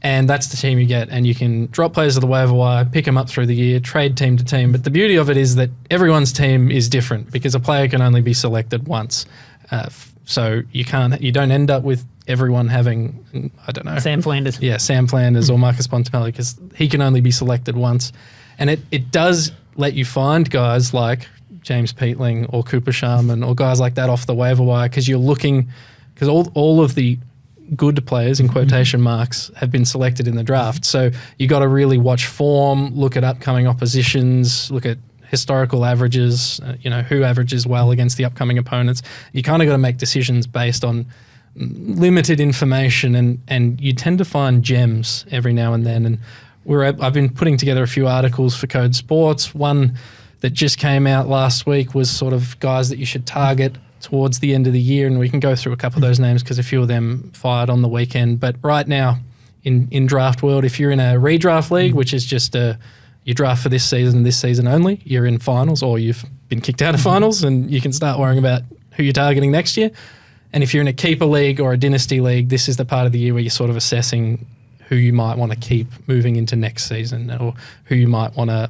Speaker 3: and that's the team you get. And you can drop players to the waiver wire, pick them up through the year, trade team to team. But the beauty of it is that everyone's team is different because a player can only be selected once. So you don't end up with everyone having, I don't know.
Speaker 1: Sam Flanders.
Speaker 3: Yeah, Sam Flanders or Marcus Bontempelli, because he can only be selected once. And it does let you find guys like James Peatling or Cooper Sharman or guys like that off the waiver wire because you're looking, because all of the good players in quotation marks have been selected in the draft. So you got to really watch form, look at upcoming oppositions, look at historical averages, who averages well against the upcoming opponents. You kind of got to make decisions based on limited information and you tend to find gems every now and then. And I've been putting together a few articles for Code Sports. One that just came out last week was sort of guys that you should target towards the end of the year, and we can go through a couple of those names because a few of them fired on the weekend. But right now, in draft world, if you're in a redraft league, which is just you draft for this season only, you're in finals or you've been kicked out of finals and you can start worrying about who you're targeting next year. And if you're in a keeper league or a dynasty league, this is the part of the year where you're sort of assessing who you might want to keep moving into next season, or who you might want to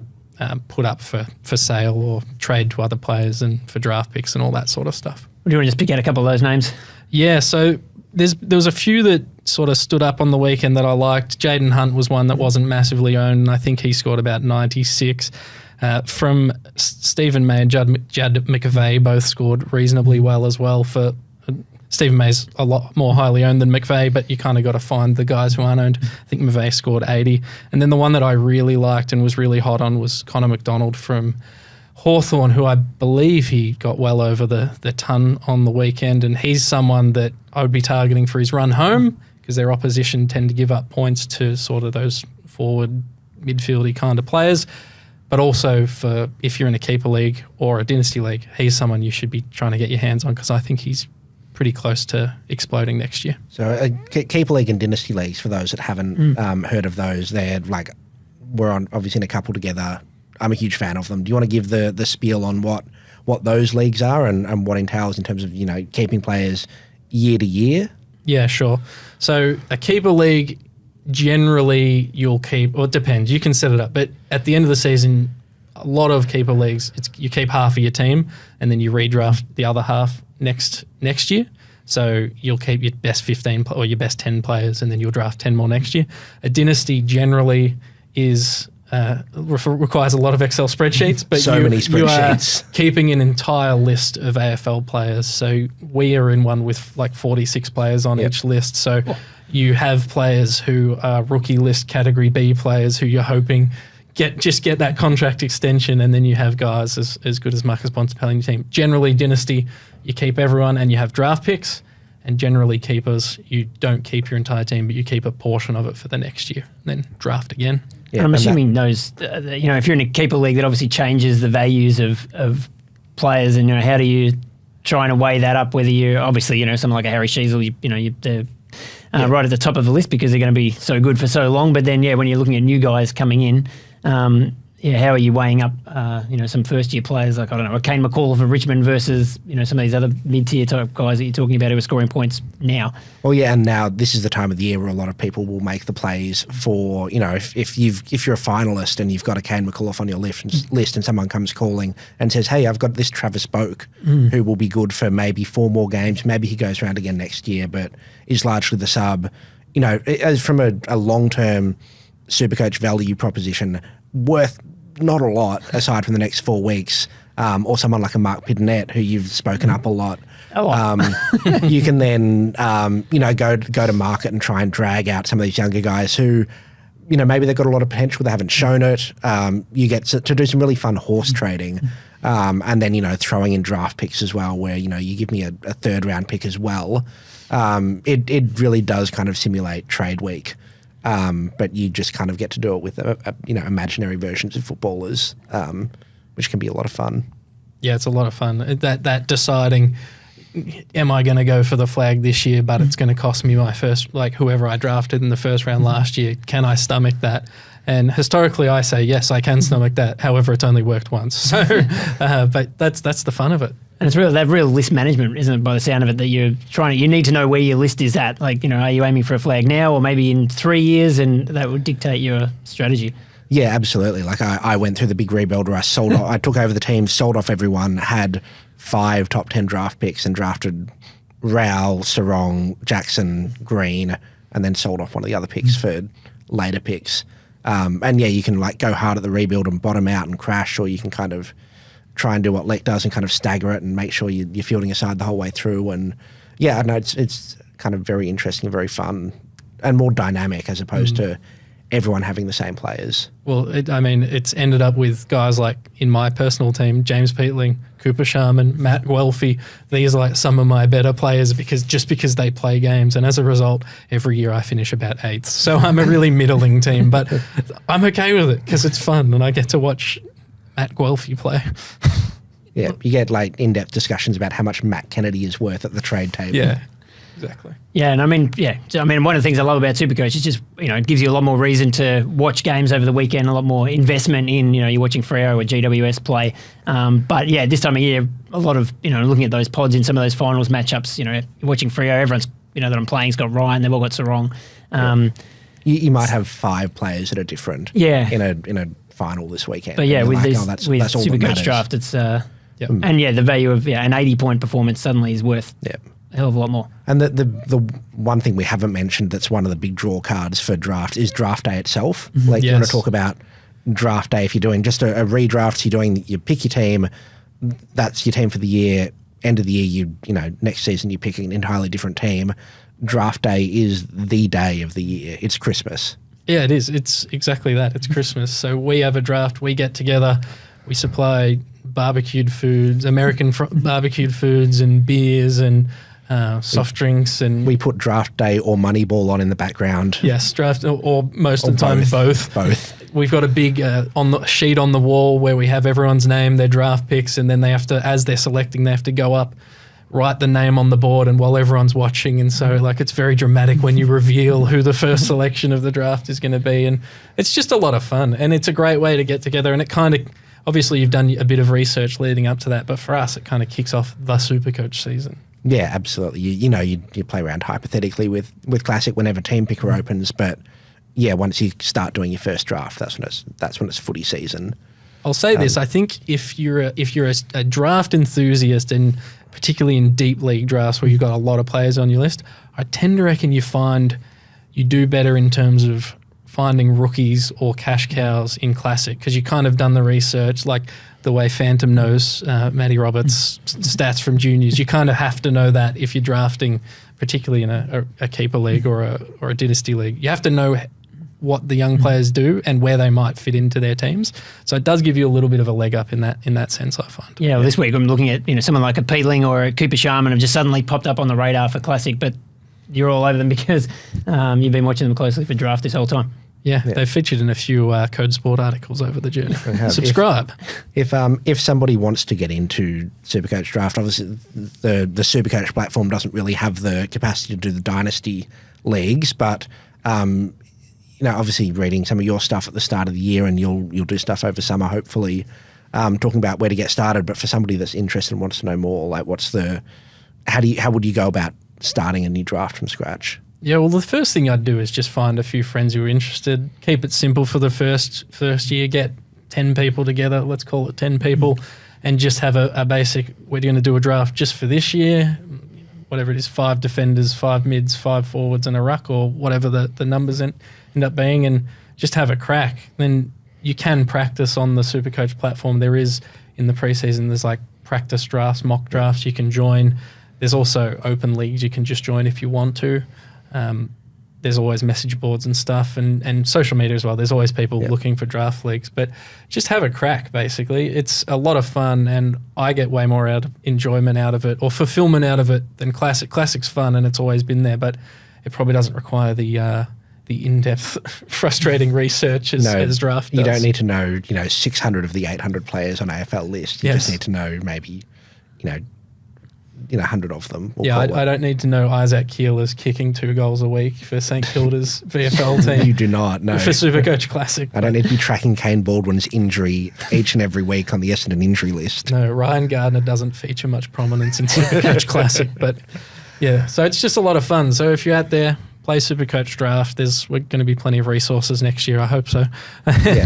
Speaker 3: put up for sale or trade to other players and for draft picks and all that sort of stuff.
Speaker 1: Do you want to just pick out a couple of those names?
Speaker 3: Yeah, so there was a few that sort of stood up on the weekend that I liked. Jaden Hunt was one that wasn't massively owned, and I think he scored about 96. From Stephen May and Judd McVeigh both scored reasonably well as well. For Stephen May's a lot more highly owned than McVeigh, but you kind of got to find the guys who aren't owned. I think McVeigh scored 80. And then the one that I really liked and was really hot on was Connor McDonald from Hawthorn, who I believe he got well over the ton on the weekend. And he's someone that I would be targeting for his run home, because their opposition tend to give up points to sort of those forward midfieldy kind of players. But also for if you're in a keeper league or a dynasty league, he's someone you should be trying to get your hands on, because I think he's pretty close to exploding next year.
Speaker 2: So keeper league and dynasty leagues, for those that haven't heard of those, they're like, we're on obviously in a couple together. I'm a huge fan of them. Do you want to give the spiel on what those leagues are and what entails in terms of, you know, keeping players year to year?
Speaker 3: Yeah, sure. So a keeper league, generally you'll keep, or it depends, you can set it up, but at the end of the season, a lot of keeper leagues, you keep half of your team and then you redraft the other half next year. So you'll keep your best 15 or your best 10 players and then you'll draft 10 more next year. A dynasty generally is requires a lot of Excel spreadsheets, but
Speaker 2: many spreadsheets.
Speaker 3: You are keeping an entire list of AFL players. So we are in one with like 46 players on each list. So you have players who are rookie list category B players who you're hoping get that contract extension, and then you have guys as good as Marcus Bontempelli in your team. Generally, dynasty, you keep everyone and you have draft picks, and generally keepers, you don't keep your entire team, but you keep a portion of it for the next year, and then draft again.
Speaker 1: Yeah, I'm assuming those, you know, if you're in a keeper league, that obviously changes the values of players, and, you know, how do you try and weigh that up? Whether you obviously, you know, someone like a Harry Sheasel, they're right at the top of the list because they're going to be so good for so long. But then, when you're looking at new guys coming in, how are you weighing up, some first-year players like, I don't know, a Kane McCall for Richmond versus, some of these other mid-tier type guys that you're talking about who are scoring points now?
Speaker 2: Well, yeah, and now this is the time of the year where a lot of people will make the plays for, if you're a finalist and you've got a Kane McCall on your list and someone comes calling and says, hey, I've got this Travis Boak who will be good for maybe 4 more games. Maybe he goes around again next year, but is largely the sub. As from a long-term SuperCoach value proposition, worth not a lot aside from the next 4 weeks, or someone like a Mark Pittonet who you've spoken up a lot. You can then go to market and try and drag out some of these younger guys who, maybe they've got a lot of potential, they haven't shown it. You get to do some really fun horse trading, and then throwing in draft picks as well, where you give me a 3rd round pick as well. It really does kind of simulate trade week. But you just kind of get to do it with imaginary versions of footballers, which can be a lot of fun.
Speaker 3: Yeah, it's a lot of fun. That deciding, am I going to go for the flag this year, but it's going to cost me my first, like whoever I drafted in the first round last year, can I stomach that? And historically, I say yes, I can stomach that. However, it's only worked once. So, but that's the fun of it.
Speaker 1: And it's real list management, isn't it, by the sound of it, that you need to know where your list is at. Like, are you aiming for a flag now or maybe in 3 years, and that would dictate your strategy.
Speaker 2: Yeah, absolutely. Like I went through the big rebuild where I took over the team, sold off everyone, had 5 top 10 draft picks and drafted Rowell, Sarong, Jackson, Green, and then sold off one of the other picks for later picks. You can like go hard at the rebuild and bottom out and crash, or you can kind of try and do what Lek does and kind of stagger it and make sure you're fielding a side the whole way through. And yeah, no, it's kind of very interesting and very fun and more dynamic as opposed to everyone having the same players. Well,
Speaker 3: it's ended up with guys like in my personal team, James Peatling, Cooper Sharman, Matt Guelphy. These are like some of my better players because they play games. And as a result, every year I finish about 8th. So I'm a really middling team, but I'm okay with it because it's fun and I get to watch Matt Guelphy play.
Speaker 2: Yeah, you get like in-depth discussions about how much Matt Kennedy is worth at the trade table.
Speaker 3: Yeah, exactly.
Speaker 1: Yeah, and one of the things I love about SuperCoach is just, it gives you a lot more reason to watch games over the weekend, a lot more investment in, you're watching Freo or GWS play. But yeah, this time of year, a lot of, looking at those pods in some of those finals matchups, watching Freo, everyone's, that I'm playing's got Ryan, they've all got Sarong.
Speaker 2: You might have 5 players that are different in a final this weekend.
Speaker 1: But yeah, with
Speaker 2: that's all that
Speaker 1: SuperCoach
Speaker 2: matters.
Speaker 1: Draft, it's and the value of an 80-point performance suddenly is worth a hell of a lot more.
Speaker 2: And the one thing we haven't mentioned that's one of the big draw cards for draft is draft day itself. Like, you want to talk about draft day, if you're doing just a redraft, you pick your team, that's your team for the year. End of the year, next season you're picking an entirely different team. Draft day is the day of the year. It's Christmas.
Speaker 3: Yeah, it is. It's exactly that. It's Christmas. So we have a draft. We get together. We supply barbecued foods, American barbecued foods and beers and soft drinks. And
Speaker 2: we put draft day or Moneyball on in the background.
Speaker 3: Yes, draft or most of the time both.
Speaker 2: Both.
Speaker 3: We've got a big sheet on the wall where we have everyone's name, their draft picks, and then they have to, as they're selecting, they have to go up, write the name on the board, and while everyone's watching. And so it's very dramatic when you reveal who the first selection of the draft is going to be. And it's just a lot of fun. And it's a great way to get together. And it kind of, obviously you've done a bit of research leading up to that, but for us, it kind of kicks off the SuperCoach season. Yeah,
Speaker 2: absolutely. You play around hypothetically with Classic whenever Team Picker opens, but yeah, once you start doing your first draft, that's when it's footy season.
Speaker 3: I'll say this: I think if you're a draft enthusiast, and particularly in deep league drafts where you've got a lot of players on your list, I tend to reckon you do better in terms of finding rookies or cash cows in Classic, because you kind of done the research, like the way Phantom knows Matty Roberts' stats from juniors. You kind of have to know that if you're drafting, particularly in a keeper league or a dynasty league. You have to know what the young players do and where they might fit into their teams. So it does give you a little bit of a leg up in that sense, I find.
Speaker 1: Yeah, well, this week I'm looking at someone like a Peeling or a Cooper Sharman have just suddenly popped up on the radar for Classic, but you're all over them because you've been watching them closely for draft this whole time.
Speaker 3: Yeah, they've featured in a few Code Sport articles over the journey. Subscribe.
Speaker 2: If somebody wants to get into SuperCoach Draft, obviously the SuperCoach platform doesn't really have the capacity to do the dynasty leagues, but obviously reading some of your stuff at the start of the year, and you'll do stuff over summer, hopefully, talking about where to get started. But for somebody that's interested and wants to know more, like how would you go about starting a new draft from scratch?
Speaker 3: Yeah, well, the first thing I'd do is just find a few friends who are interested. Keep it simple for the first year. Get 10 people together. Let's call it 10 people, and just have a basic. We're going to do a draft just for this year. Whatever it is, 5 defenders, 5 mids, 5 forwards, and a ruck, or whatever the numbers end up being, and just have a crack. Then you can practice on the SuperCoach platform. There is, in the preseason, there's like practice drafts, mock drafts you can join. There's also open leagues you can just join if you want to. There's always message boards and stuff, and social media as well. There's always people looking for draft leagues, but just have a crack, basically. It's a lot of fun, and I get way more enjoyment out of it, or fulfillment out of it, than Classic. Classic's fun, and it's always been there, but it probably doesn't require the in-depth, frustrating research as draft does.
Speaker 2: You don't need to know 600 of the 800 players on AFL list. You just need to know maybe 100 of them.
Speaker 3: I don't need to know Isaac Keeler's kicking 2 goals a week for St Kilda's VFL team.
Speaker 2: You do not, no.
Speaker 3: For SuperCoach Classic.
Speaker 2: I don't need to be tracking Kane Baldwin's injury each and every week on the Essendon injury list.
Speaker 3: No, Ryan Gardner doesn't feature much prominence in SuperCoach Classic, but yeah, so it's just a lot of fun. So if you're out there, play SuperCoach Draft. We're going to be plenty of resources next year. I hope so.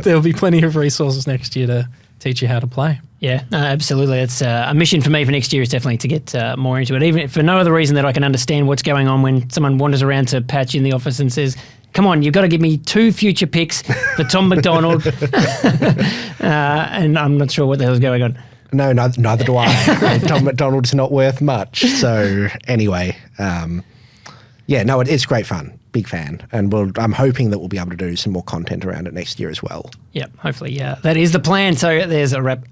Speaker 3: There'll be plenty of resources next year to teach you how to play.
Speaker 1: Yeah, absolutely. It's a mission for me for next year is definitely to get more into it, even for no other reason that I can understand what's going on when someone wanders around to Patch in the office and says, come on, you've got to give me 2 future picks for Tom McDonald. And I'm not sure what the hell's going on.
Speaker 2: No, neither do I. Tom McDonald's not worth much. So anyway, it's great fun. Big fan. And I'm hoping that we'll be able to do some more content around it next year as well.
Speaker 1: Yeah, hopefully, yeah. That is the plan. So there's a wrap.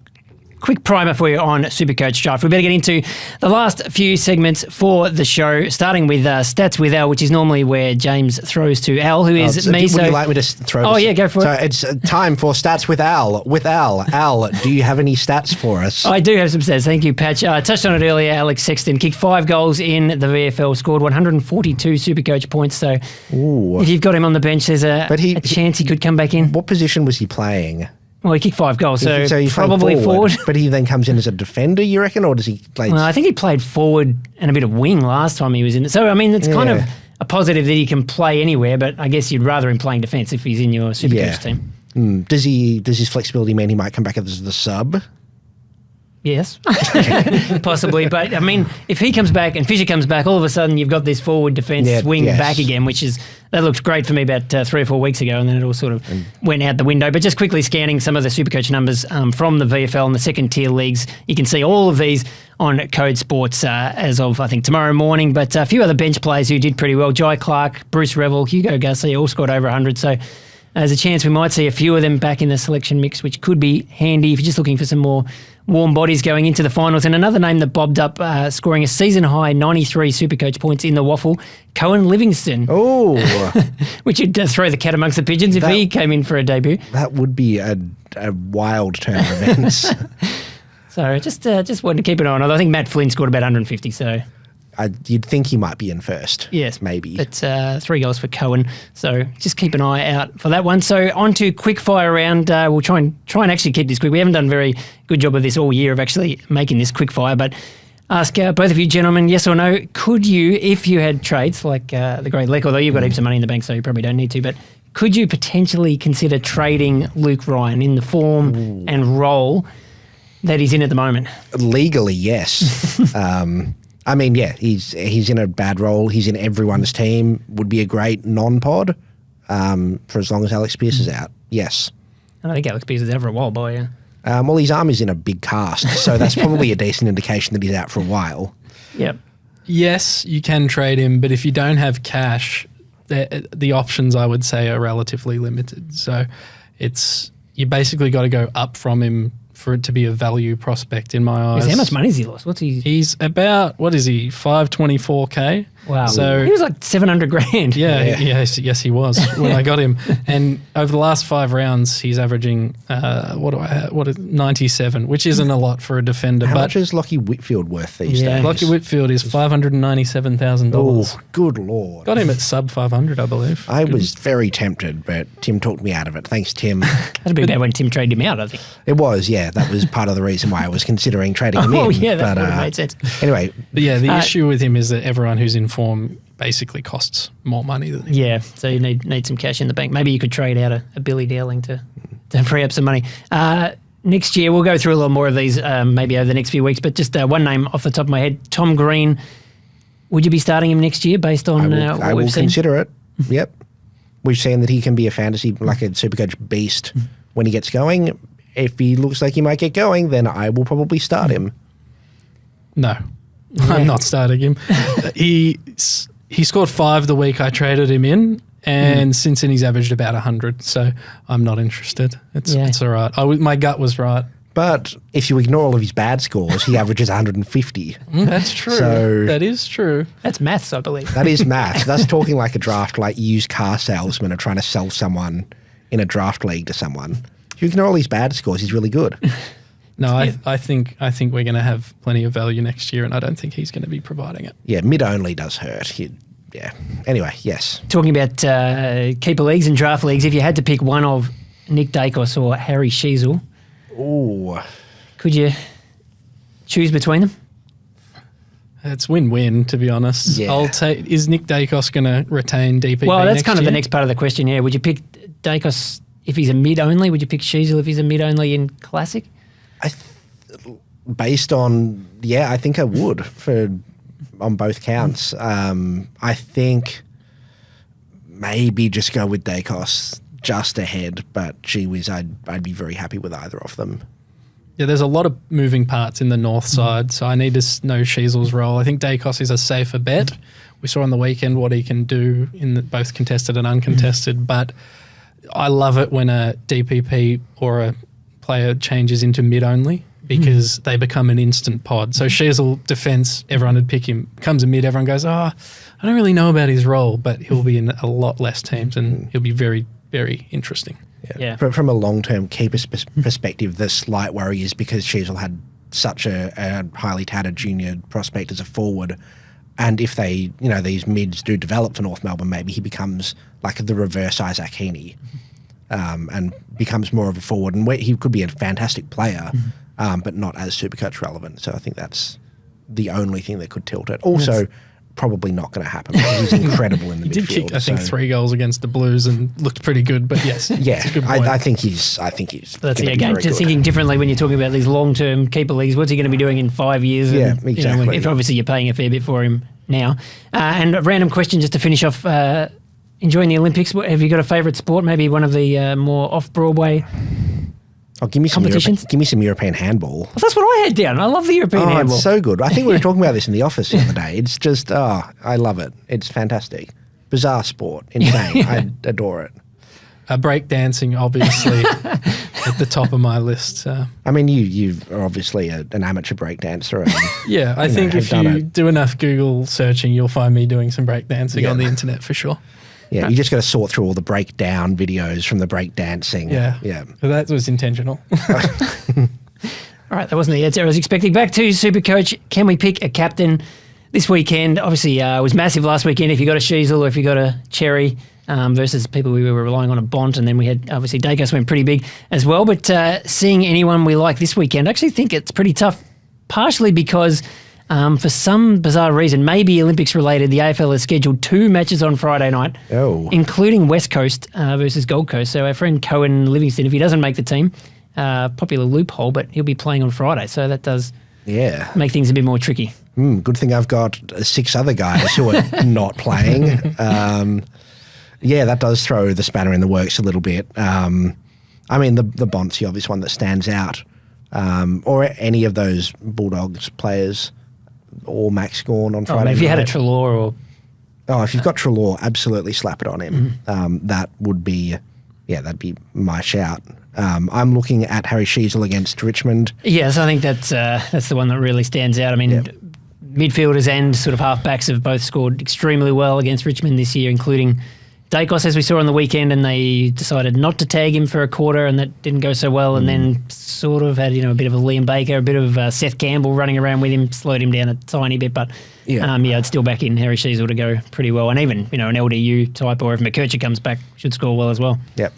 Speaker 1: Quick primer for you on SuperCoach Draft. We better get into the last few segments for the show, starting with Stats with Al, which is normally where James throws to Al, who is me.
Speaker 2: Would you like me to throw?
Speaker 1: Oh, yeah, go for it.
Speaker 2: So it's time for Stats with Al. With Al. Al, do you have any stats for us?
Speaker 1: I do have some stats. Thank you, Patch. I touched on it earlier. Alex Sexton kicked 5 goals in the VFL, scored 142 SuperCoach points. So if you've got him on the bench, there's a chance he could come back in.
Speaker 2: What position was he playing?
Speaker 1: Well, he kicked 5 goals, so
Speaker 2: he's
Speaker 1: probably forward.
Speaker 2: But he then comes in as a defender, you reckon, or does he play?
Speaker 1: Well, I think he played forward and a bit of wing last time he was in it. So, I mean, it's kind of a positive that he can play anywhere, but I guess you'd rather him playing defence if he's in your SuperCoach team.
Speaker 2: Does his flexibility mean he might come back as the sub?
Speaker 1: Yes, possibly. But, I mean, if he comes back and Fisher comes back, all of a sudden you've got this forward defence wing back again, that looked great for me about 3 or 4 weeks ago, and then it all sort of went out the window. But just quickly scanning some of the SuperCoach numbers from the VFL and the second-tier leagues, you can see all of these on Code Sports as of, I think, tomorrow morning. But a few other bench players who did pretty well. Jai Clark, Bruce Revel, Hugo Garcia all scored over 100. So there's a chance we might see a few of them back in the selection mix, which could be handy if you're just looking for some more warm bodies going into the finals. And another name that bobbed up, scoring a season-high 93 SuperCoach points in the waffle, Cohen Livingston.
Speaker 2: Oh.
Speaker 1: Which would throw the cat amongst the pigeons if he came in for a debut.
Speaker 2: That would be a wild turn of events.
Speaker 1: So just wanted to keep an eye on it. I think Matt Flynn scored about 150, so...
Speaker 2: You'd think he might be in first.
Speaker 1: Yes.
Speaker 2: Maybe.
Speaker 1: It's 3 goals for Cohen. So just keep an eye out for that one. So on to quickfire round. We'll try and actually keep this quick. We haven't done a very good job of this all year of actually making this quickfire, but ask both of you gentlemen, yes or no, could you, if you had trades like the great Lek, although you've got heaps of money in the bank, so you probably don't need to, but could you potentially consider trading Luke Ryan in the form and role that he's in at the moment?
Speaker 2: Legally, yes. I mean, yeah, he's in a bad role. He's in everyone's team. Would be a great non-pod for as long as Alex Pearce is out. Yes.
Speaker 1: I think Alex Pearce is out for a while, boy, yeah.
Speaker 2: Well, his arm is in a big cast, so that's probably a decent indication that he's out for a while.
Speaker 1: Yep.
Speaker 3: Yes, you can trade him, but if you don't have cash, the options, I would say, are relatively limited. So you basically got to go up from him for it to be a value prospect in my eyes.
Speaker 1: How much money has he lost?
Speaker 3: He's about, 524K.
Speaker 1: Wow.
Speaker 3: So
Speaker 1: he was like 700 grand.
Speaker 3: Yeah. Yes, he was when I got him. And over the last 5 rounds, he's averaging 97, which isn't a lot for a defender.
Speaker 2: How much is Lockie Whitfield worth these days?
Speaker 3: Lockie Whitfield is $597,000.
Speaker 2: Oh, good Lord.
Speaker 3: Got him at sub 500, I believe.
Speaker 2: I was very tempted, but Tim talked me out of it. Thanks, Tim.
Speaker 1: That'd be bad when Tim traded him out, I think.
Speaker 2: It was, yeah. That was part of the reason why I was considering trading him in.
Speaker 1: Oh, yeah, that would have made sense.
Speaker 2: Anyway.
Speaker 3: But yeah, the issue with him is that everyone who's in form basically costs more money than him.
Speaker 1: Yeah, so you need some cash in the bank. Maybe you could trade out a Billy Dowling to free up some money. Next year, we'll go through a lot more of these maybe over the next few weeks, but just one name off the top of my head, Tom Green. Would you be starting him next year based on what we've seen?
Speaker 2: I will consider it. Yep. We've seen that he can be a fantasy, like a SuperCoach beast when he gets going. If he looks like he might get going, then I will probably start him.
Speaker 3: No, I'm not starting him. He scored 5 the week I traded him in, and since then he's averaged about 100. So I'm not interested. It's all right. My gut was right.
Speaker 2: But if you ignore all of his bad scores, he averages 150.
Speaker 3: That's true. That is true.
Speaker 1: That's maths, I believe.
Speaker 2: That is maths. That's talking like a draft, like used car salesman are trying to sell someone in a draft league to someone. If you ignore all his bad scores, he's really good.
Speaker 3: No, I think we're going to have plenty of value next year, and I don't think he's going to be providing it.
Speaker 2: Yeah, mid-only does hurt. Anyway, yes.
Speaker 1: Talking about keeper leagues and draft leagues, if you had to pick one of Nick Dacos or Harry Sheezel, could you choose between them?
Speaker 3: It's win-win, to be honest.
Speaker 2: Yeah.
Speaker 3: Is Nick Dacos going to retain DPP?
Speaker 1: Well, that's kind of
Speaker 3: year?
Speaker 1: the next part of the question here. Would you pick Dacos if he's a mid-only? Would you pick Sheezel if he's a mid-only in Classic?
Speaker 2: Based on, I think I would on both counts. I think maybe just go with Dacos just ahead, but gee whiz, I'd be very happy with either of them.
Speaker 3: Yeah, there's a lot of moving parts in the north side, so I need to know Sheezel's role. I think Dacos is a safer bet. We saw on the weekend what he can do in both contested and uncontested, but I love it when a DPP or a player changes into mid-only because they become an instant pod. So Sheezel defense, everyone would pick him. Comes a mid, everyone goes, I don't really know about his role, but he'll be in a lot less teams and he'll be very, very interesting.
Speaker 1: Yeah.
Speaker 2: From a long-term keeper's perspective, the slight worry is because Sheezel had such a highly touted junior prospect as a forward, and if they, these mids do develop for North Melbourne, maybe he becomes like the reverse Isaac Heaney. and becomes more of a forward. And he could be a fantastic player, but not as SuperCoach relevant. So I think that's the only thing that could tilt it. Also, probably not going to happen because he's incredible in the midfield.
Speaker 3: He did kick, I think, 3 goals against the Blues and looked pretty good. But yes,
Speaker 2: yeah,
Speaker 3: it's a good point.
Speaker 2: I think he's.
Speaker 1: That's again, just thinking differently when you're talking about these long-term keeper leagues. What's he going to be doing in 5 years?
Speaker 2: Yeah,
Speaker 1: and,
Speaker 2: exactly.
Speaker 1: If obviously you're paying a fair bit for him now. And a random question just to finish off. Enjoying the Olympics. Have you got a favourite sport? Maybe one of the more off-Broadway
Speaker 2: give me
Speaker 1: competitions?
Speaker 2: Give me some European handball.
Speaker 1: Well, that's what I had down. I love the European handball.
Speaker 2: It's so good. I think we were talking about this in the office the other day. It's just, I love it. It's fantastic. Bizarre sport. Insane. I adore it.
Speaker 3: Breakdancing, obviously, at the top of my list.
Speaker 2: I mean, you are obviously an amateur breakdancer. And,
Speaker 3: yeah, I think if you do enough Google searching, you'll find me doing some breakdancing on the internet for sure.
Speaker 2: Yeah, you just got to sort through all the breakdown videos from the breakdancing.
Speaker 3: Yeah. So that was intentional.
Speaker 1: All right, that wasn't the answer I was expecting. Back to SuperCoach. Can we pick a captain this weekend? Obviously, it was massive last weekend if you got a Sheasel or if you got a Cherry versus people we were relying on a Bont. And then we had, obviously, Dacos went pretty big as well. But seeing anyone we like this weekend, I actually think it's pretty tough, partially because for some bizarre reason, maybe Olympics related, the AFL has scheduled 2 matches on Friday night, including West Coast versus Gold Coast. So our friend Cohen Livingston, if he doesn't make the team, popular loophole, but he'll be playing on Friday. So that does make things a bit more tricky.
Speaker 2: Good thing I've got 6 other guys who are not playing. That does throw the spanner in the works a little bit. I mean, the Bont's the obvious one that stands out, or any of those Bulldogs players. Or Max Gawn on Friday.
Speaker 1: If you had a Treloar
Speaker 2: if you've got Treloar, absolutely slap it on him. That would be, that'd be my shout. I'm looking at Harry Sheasel against Richmond.
Speaker 1: Yes, I think that's the one that really stands out. I mean, midfielders and sort of halfbacks have both scored extremely well against Richmond this year, including Dacos, as we saw on the weekend, and they decided not to tag him for a quarter, and that didn't go so well. And then sort of had a bit of a Liam Baker, a bit of Seth Campbell running around with him, slowed him down a tiny bit. But I'd still back in Harry Sheasel to go pretty well, and even an LDU type, or if McKercher comes back, should score well as well.
Speaker 2: Yep.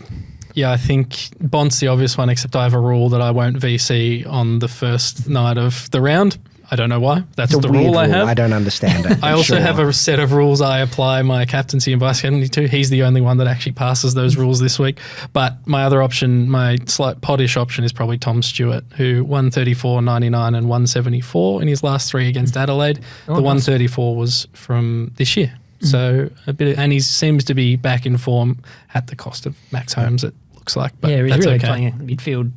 Speaker 3: Yeah, I think Bont's the obvious one, except I have a rule that I won't VC on the first night of the round. I don't know why. That's the rule I have.
Speaker 2: I don't understand it.
Speaker 3: I also have a set of rules I apply my captaincy and vice captaincy to. He's the only one that actually passes those rules this week. But my other option, my slight poddish option, is probably Tom Stewart, who 134.99 and 174 in his last 3 against Adelaide. The 134 was from this year. So and he seems to be back in form at the cost of Max Holmes, it looks like. But
Speaker 1: he's
Speaker 3: that's
Speaker 1: really
Speaker 3: okay.
Speaker 1: playing midfield.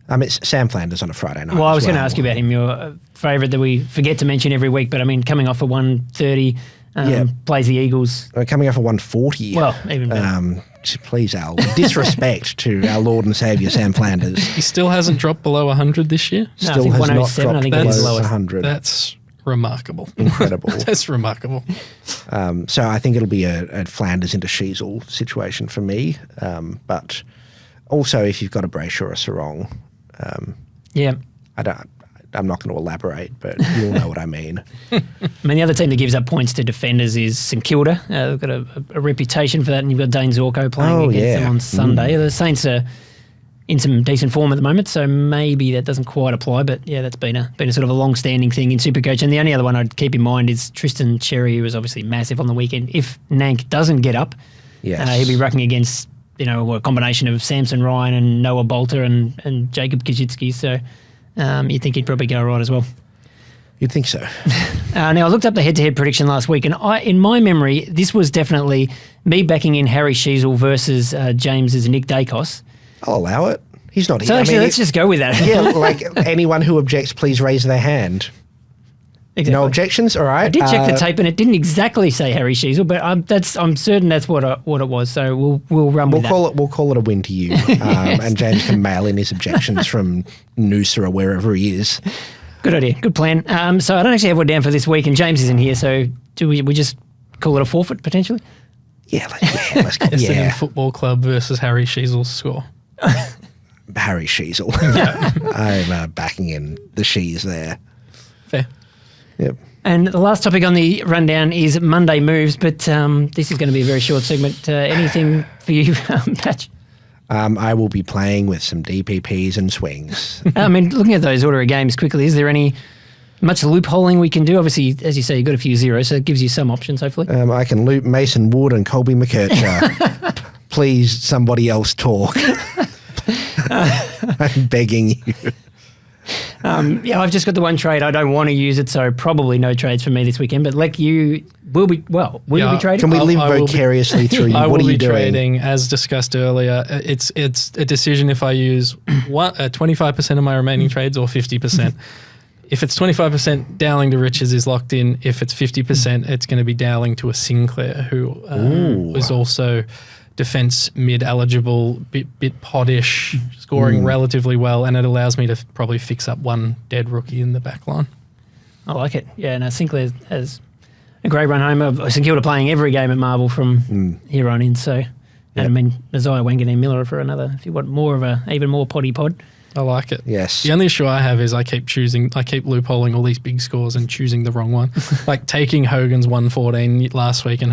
Speaker 2: It's Sam Flanders on a Friday night.
Speaker 1: Well, I was going to ask you about him, your favourite that we forget to mention every week, but I mean, coming off a 130, plays the Eagles.
Speaker 2: Coming off a 140.
Speaker 1: Well, even better.
Speaker 2: Please, Al, disrespect to our Lord and Saviour, Sam Flanders.
Speaker 3: He still hasn't dropped below 100 this year?
Speaker 2: Still has not dropped below 100.
Speaker 3: That's remarkable.
Speaker 2: Incredible.
Speaker 3: That's remarkable.
Speaker 2: So I think it'll be a Flanders into Sheasel situation for me. But also, if you've got a Brayshaw or a Sarong, I'm not going to elaborate, but you'll know what I mean.
Speaker 1: I mean, the other team that gives up points to defenders is St Kilda. They've got a reputation for that, and you've got Dane Zorko playing against them on Sunday. The Saints are in some decent form at the moment, so maybe that doesn't quite apply. But that's been a sort of a long-standing thing in SuperCoach. And the only other one I'd keep in mind is Tristan Cherry, who was obviously massive on the weekend. If Nank doesn't get up, he'll be rucking against a combination of Samson Ryan and Noah Bolter and Jacob Kajitsky. So you'd think he'd probably go right as well.
Speaker 2: You'd think so.
Speaker 1: Now, I looked up the head-to-head prediction last week, and in my memory, this was definitely me backing in Harry Sheasel versus James's Nick Dacos.
Speaker 2: I'll allow it. He's not here.
Speaker 1: So actually, let's just go with that.
Speaker 2: Like anyone who objects, please raise their hand.
Speaker 1: Exactly.
Speaker 2: No objections? All right.
Speaker 1: I did check the tape, and it didn't exactly say Harry Sheasel, but I'm certain that's what it was. So we'll run with that.
Speaker 2: We'll call it a win to you, and James can mail in his objections from Noosa or wherever he is.
Speaker 1: Good idea. Good plan. So I don't actually have one down for this week, and James isn't here. So do we just call it a forfeit potentially?
Speaker 2: Let's call it.
Speaker 3: Essendon Football Club versus Harry Sheasel's score.
Speaker 2: Harry Sheasel. I'm backing in the She's there.
Speaker 3: Fair.
Speaker 2: Yep.
Speaker 1: And the last topic on the rundown is Monday moves, but this is going to be a very short segment. Anything for you, Patch?
Speaker 2: I will be playing with some DPPs and swings.
Speaker 1: I mean, looking at those order of games quickly, is there any much loopholing we can do? Obviously, as you say, you've got a few zeros, so it gives you some options, hopefully.
Speaker 2: I can loop Mason Wood and Colby McKercher. Please, somebody else talk. I'm begging you.
Speaker 1: Yeah, I've just got the one trade. I don't want to use it, so probably no trades for me this weekend. But Lek, you will be, will you be trading?
Speaker 2: Can we live vicariously through you?
Speaker 3: I
Speaker 2: What
Speaker 3: will
Speaker 2: are you
Speaker 3: be
Speaker 2: doing?
Speaker 3: trading, as discussed earlier. It's a decision if I use 25% of my remaining trades or 50%. If it's 25%, Dowling to Riches is locked in. If it's 50%, it's going to be Dowling to a Sinclair, who is also defence mid eligible, bit poddish, scoring relatively well, and it allows me to probably fix up one dead rookie in the back line.
Speaker 1: I like it. Yeah, no, Sinclair has a great run home. St Kilda playing every game at Marvel from here on in. So, and I mean, Isaiah Wangan and Miller for another. If you want more of a even more poddy pod.
Speaker 3: I like it.
Speaker 2: Yes.
Speaker 3: The only issue I have is I keep loopholing all these big scores and choosing the wrong one. Like taking Hogan's 114 last week and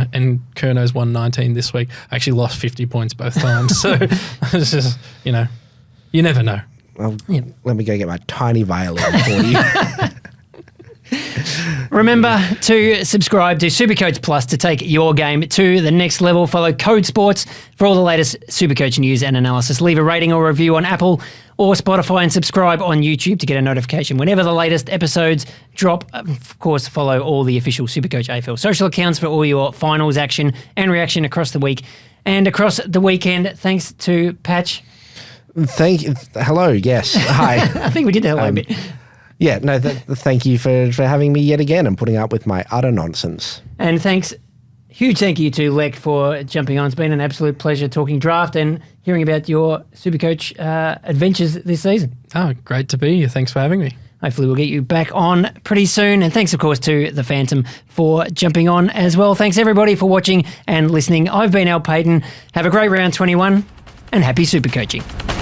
Speaker 3: Kerno's 119 this week. I actually lost 50 points both times. So it's just, you never know.
Speaker 2: Well, let me go get my tiny violin for you.
Speaker 1: Remember to subscribe to SuperCoach Plus to take your game to the next level. Follow Code Sports for all the latest SuperCoach news and analysis. Leave a rating or review on Apple or Spotify and subscribe on YouTube to get a notification whenever the latest episodes drop. Of course, follow all the official SuperCoach AFL social accounts for all your finals action and reaction across the week and across the weekend. Thanks to Patch.
Speaker 2: Thank you. Hello. Yes. Hi.
Speaker 1: I think we did the hello bit.
Speaker 2: Yeah, no, thank you for having me yet again and putting up with my utter nonsense.
Speaker 1: And huge thank you to Lek for jumping on. It's been an absolute pleasure talking draft and hearing about your SuperCoach adventures this season.
Speaker 3: Oh, great to be here. Thanks for having me.
Speaker 1: Hopefully we'll get you back on pretty soon. And thanks, of course, to the Phantom for jumping on as well. Thanks, everybody, for watching and listening. I've been Paton. Have a great round 21 and happy SuperCoaching.